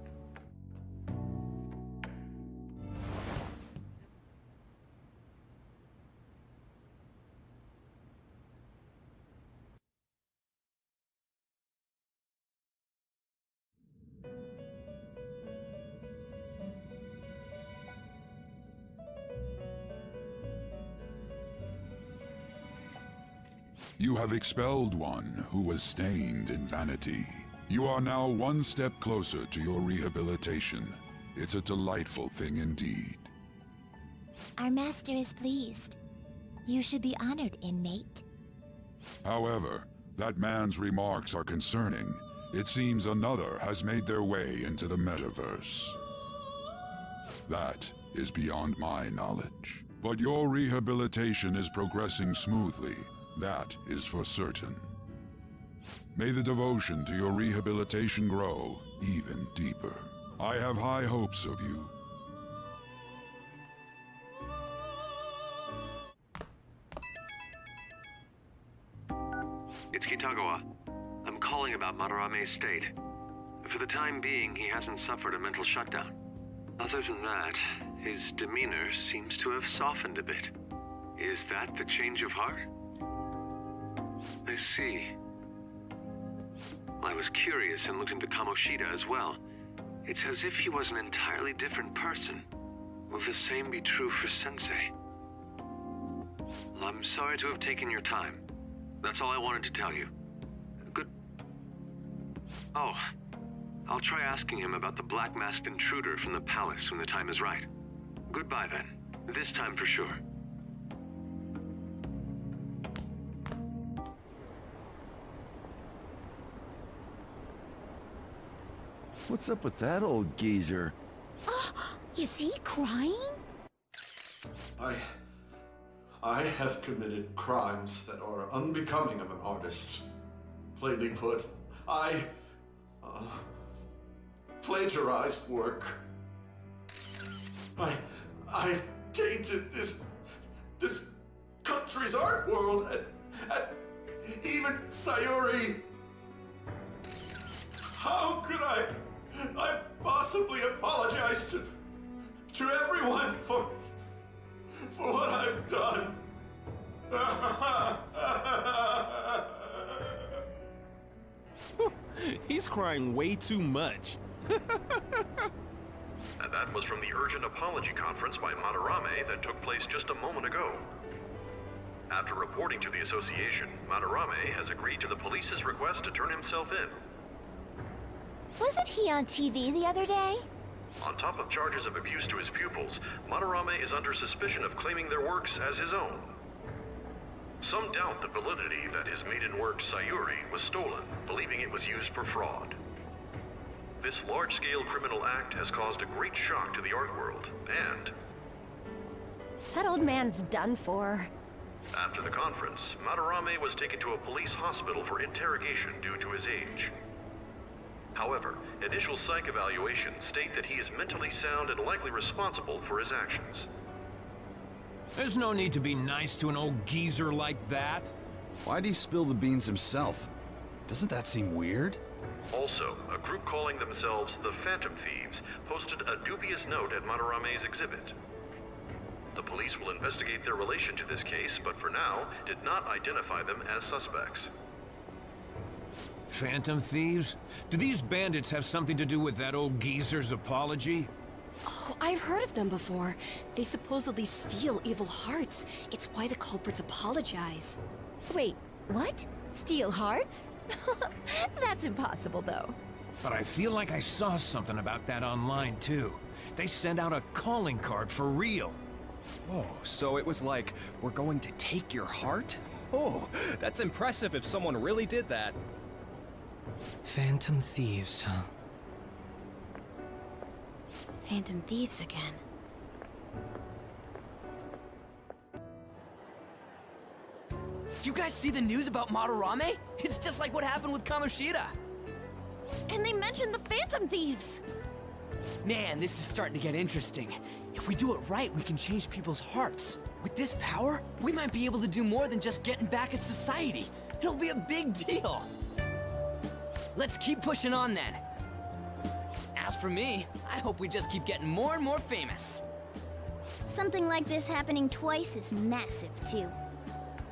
You have expelled one who was stained in vanity. You are now one step closer to your rehabilitation. It's a delightful thing indeed. Our master is pleased. You should be honored, inmate. However, that man's remarks are concerning. It seems another has made their way into the Metaverse. That is beyond my knowledge. But your rehabilitation is progressing smoothly. That is for certain. May the devotion to your rehabilitation grow even deeper. I have high hopes of you. It's Kitagawa. I'm calling about Madarame's state. For the time being, he hasn't suffered a mental shutdown. Other than that, his demeanor seems to have softened a bit. Is that the change of heart? I see. I was curious and looked into Kamoshida as well. It's as if he was an entirely different person. Will the same be true for Sensei? Well, I'm sorry to have taken your time. That's all I wanted to tell you. Good... Oh, I'll try asking him about the black-masked intruder from the palace when the time is right. Goodbye, then. This time for sure. What's up with that old geezer? Is he crying? I have committed crimes that are unbecoming of an artist. Plainly put, I plagiarized work. I tainted this country's art world and even Sayuri. How could I possibly apologize to everyone for what I've done? He's crying way too much. And that was from the urgent apology conference by Madarame that took place just a moment ago. After reporting to the association, Madarame has agreed to the police's request to turn himself in. Wasn't he on TV the other day? On top of charges of abuse to his pupils, Madarame is under suspicion of claiming their works as his own. Some doubt the validity that his maiden work, Sayuri, was stolen, believing it was used for fraud. This large-scale criminal act has caused a great shock to the art world, and... That old man's done for. After the conference, Madarame was taken to a police hospital for interrogation due to his age. However, initial psych evaluations state that he is mentally sound and likely responsible for his actions. There's no need to be nice to an old geezer like that. Why'd he spill the beans himself? Doesn't that seem weird? Also, a group calling themselves the Phantom Thieves posted a dubious note at Madarame's exhibit. The police will investigate their relation to this case, but for now, did not identify them as suspects. Phantom Thieves? Do these bandits have something to do with that old geezer's apology? Oh, I've heard of them before. They supposedly steal evil hearts. It's why the culprits apologize. Wait, what? Steal hearts? That's impossible, though. But I feel like I saw something about that online, too. They sent out a calling card for real. Oh, so it was like, we're going to take your heart? Oh, that's impressive if someone really did that. Phantom Thieves, huh? Phantom Thieves again. You guys see the news about Madarame? It's just like what happened with Kamoshida. And they mentioned the Phantom Thieves. Man, this is starting to get interesting. If we do it right, we can change people's hearts. With this power, we might be able to do more than just getting back at society. It'll be a big deal. Let's keep pushing on then. As for me, I hope we just keep getting more and more famous. Something like this happening twice is massive, too.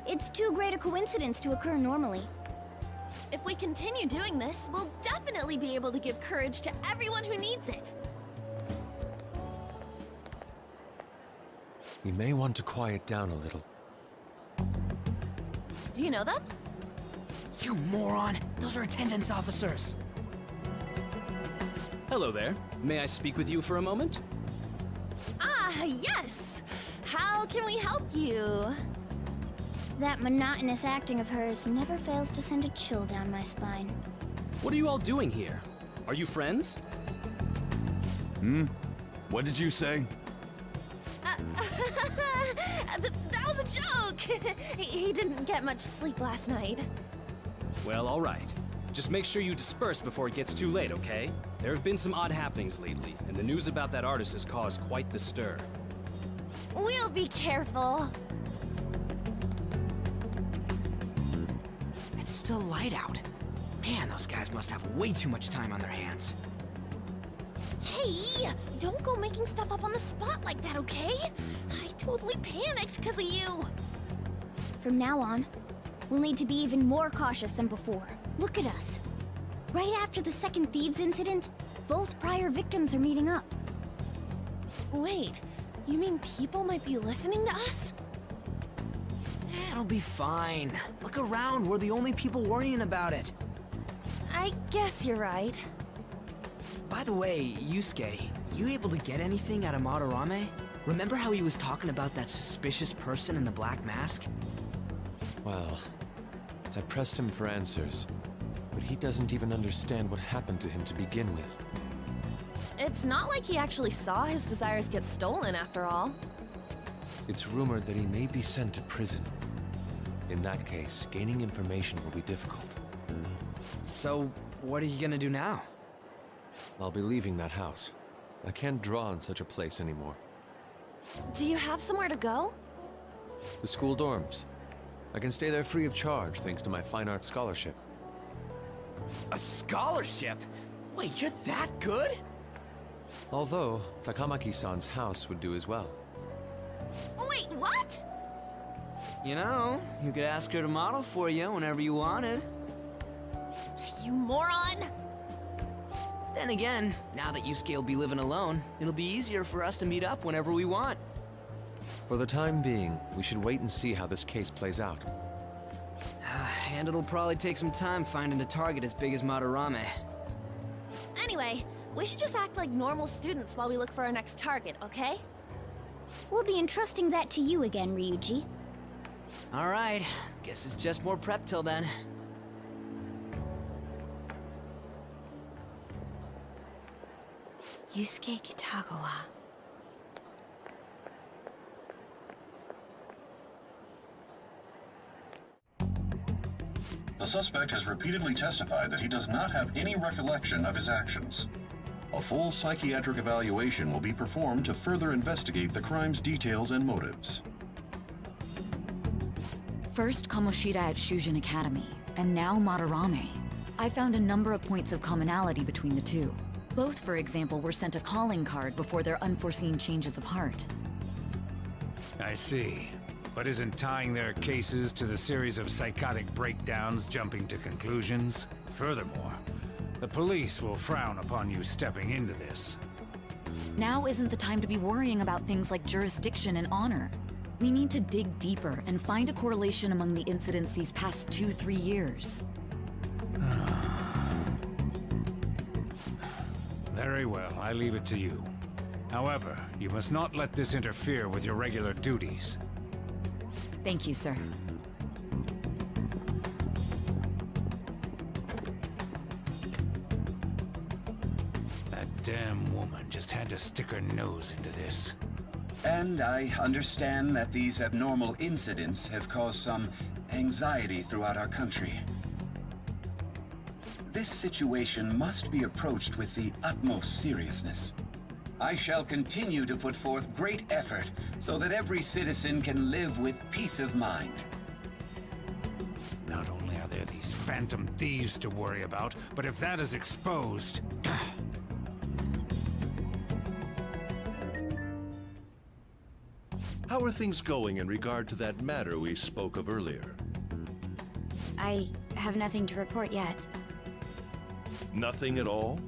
It's too great a coincidence to occur normally. If we continue doing this, we'll definitely be able to give courage to everyone who needs it. We may want to quiet down a little. Do you know them? You moron! Those are attendance officers! Hello there. May I speak with you for a moment? Ah, yes! How can we help you? That monotonous acting of hers never fails to send a chill down my spine. What are you all doing here? Are you friends? What did you say? That was a joke! He didn't get much sleep last night. Well, all right. Just make sure you disperse before it gets too late, okay? There have been some odd happenings lately, and the news about that artist has caused quite the stir. We'll be careful. It's still light out. Man, those guys must have way too much time on their hands. Hey, don't go making stuff up on the spot like that, okay? I totally panicked because of you. From now on, we'll need to be even more cautious than before. Look at us. Right after the second Thieves incident, both prior victims are meeting up. Wait, you mean people might be listening to us? It'll be fine. Look around, we're the only people worrying about it. I guess you're right. By the way, Yusuke, you able to get anything out of Madarame? Remember how he was talking about that suspicious person in the black mask? Well, I pressed him for answers, but he doesn't even understand what happened to him to begin with. It's not like he actually saw his desires get stolen after all. It's rumored that he may be sent to prison. In that case, gaining information will be difficult. So, what are you gonna do now? I'll be leaving that house. I can't draw in such a place anymore. Do you have somewhere to go? The school dorms. I can stay there free of charge thanks to my fine arts scholarship. A scholarship? Wait, you're that good? Although, Takamaki-san's house would do as well. Wait, what? You know, you could ask her to model for you whenever you wanted. You moron! Then again, now that Yusuke will be living alone, it'll be easier for us to meet up whenever we want. For the time being, we should wait and see how this case plays out. And it'll probably take some time finding a target as big as Madarame. Anyway, we should just act like normal students while we look for our next target, okay? We'll be entrusting that to you again, Ryuji. Alright, guess it's just more prep till then. Yusuke Kitagawa. The suspect has repeatedly testified that he does not have any recollection of his actions. A full psychiatric evaluation will be performed to further investigate the crime's details and motives. First Kamoshida at Shujin Academy, and now Madarame. I found a number of points of commonality between the two. Both, for example, were sent a calling card before their unforeseen changes of heart. I see. But isn't tying their cases to the series of psychotic breakdowns jumping to conclusions? Furthermore, the police will frown upon you stepping into this. Now isn't the time to be worrying about things like jurisdiction and honor. We need to dig deeper and find a correlation among the incidents these past 2-3 years. Very well, I leave it to you. However, you must not let this interfere with your regular duties. Thank you, sir. That damn woman just had to stick her nose into this. And I understand that these abnormal incidents have caused some anxiety throughout our country. This situation must be approached with the utmost seriousness. I shall continue to put forth great effort so that every citizen can live with peace of mind. Not only are there these phantom thieves to worry about, but if that is exposed... How are things going in regard to that matter we spoke of earlier? I have nothing to report yet. Nothing at all?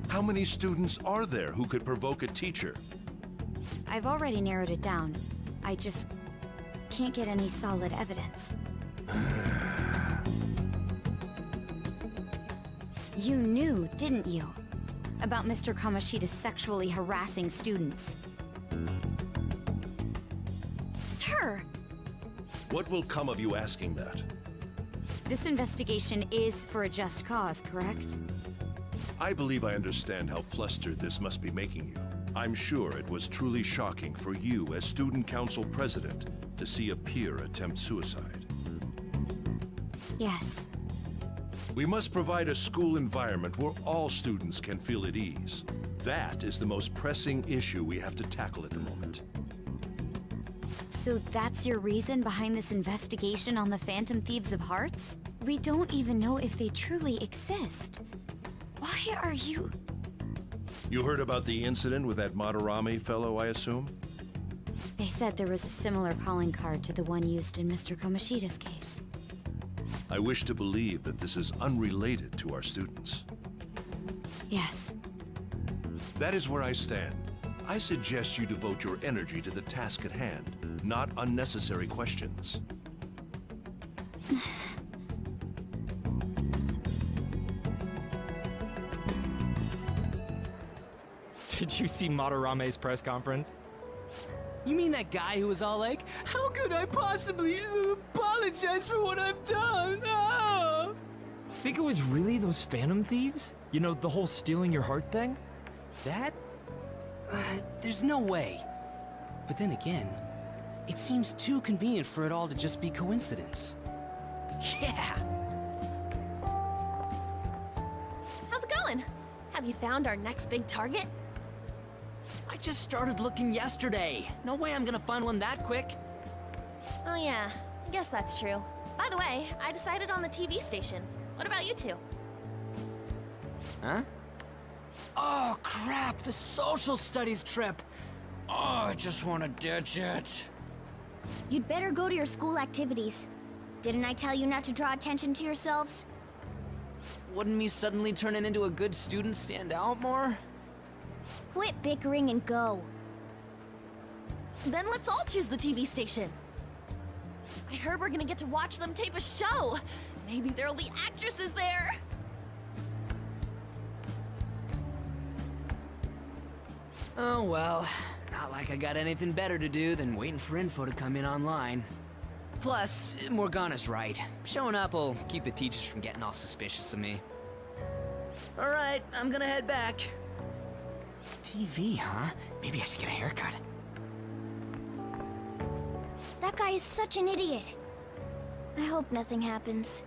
How many students are there who could provoke a teacher? I've already narrowed it down. I just can't get any solid evidence. You knew, didn't you? About Mr. Kamoshida sexually harassing students. Sir! What will come of you asking that? This investigation is for a just cause, correct? I believe I understand how flustered this must be making you. I'm sure it was truly shocking for you as Student Council President to see a peer attempt suicide. Yes. We must provide a school environment where all students can feel at ease. That is the most pressing issue we have to tackle at the moment. So that's your reason behind this investigation on the Phantom Thieves of Hearts? We don't even know if they truly exist. Why are you... You heard about the incident with that Madarame fellow, I assume? They said there was a similar calling card to the one used in Mr. Kamoshida's case. I wish to believe that this is unrelated to our students. Yes. That is where I stand. I suggest you devote your energy to the task at hand, not unnecessary questions. Did you see Madarame's press conference? You mean that guy who was all like, how could I possibly apologize for what I've done? Ah! Think it was really those Phantom Thieves? You know, the whole stealing your heart thing? That? There's no way. But then again, it seems too convenient for it all to just be coincidence. Yeah! How's it going? Have you found our next big target? I just started looking yesterday. No way I'm gonna find one that quick. Oh yeah, I guess that's true. By the way, I decided on the TV station. What about you two? Huh? Oh crap, the social studies trip. Oh, I just want to ditch it. You'd better go to your school activities. Didn't I tell you not to draw attention to yourselves? Wouldn't me suddenly turning into a good student stand out more? Quit bickering and go. Then let's all choose the TV station. I heard we're gonna get to watch them tape a show. Maybe there'll be actresses there. Oh well, not like I got anything better to do than waiting for info to come in online. Plus, Morgana's right. Showing up will keep the teachers from getting all suspicious of me. Alright, I'm gonna head back. TV, huh? Maybe I should get a haircut. That guy is such an idiot. I hope nothing happens.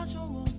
show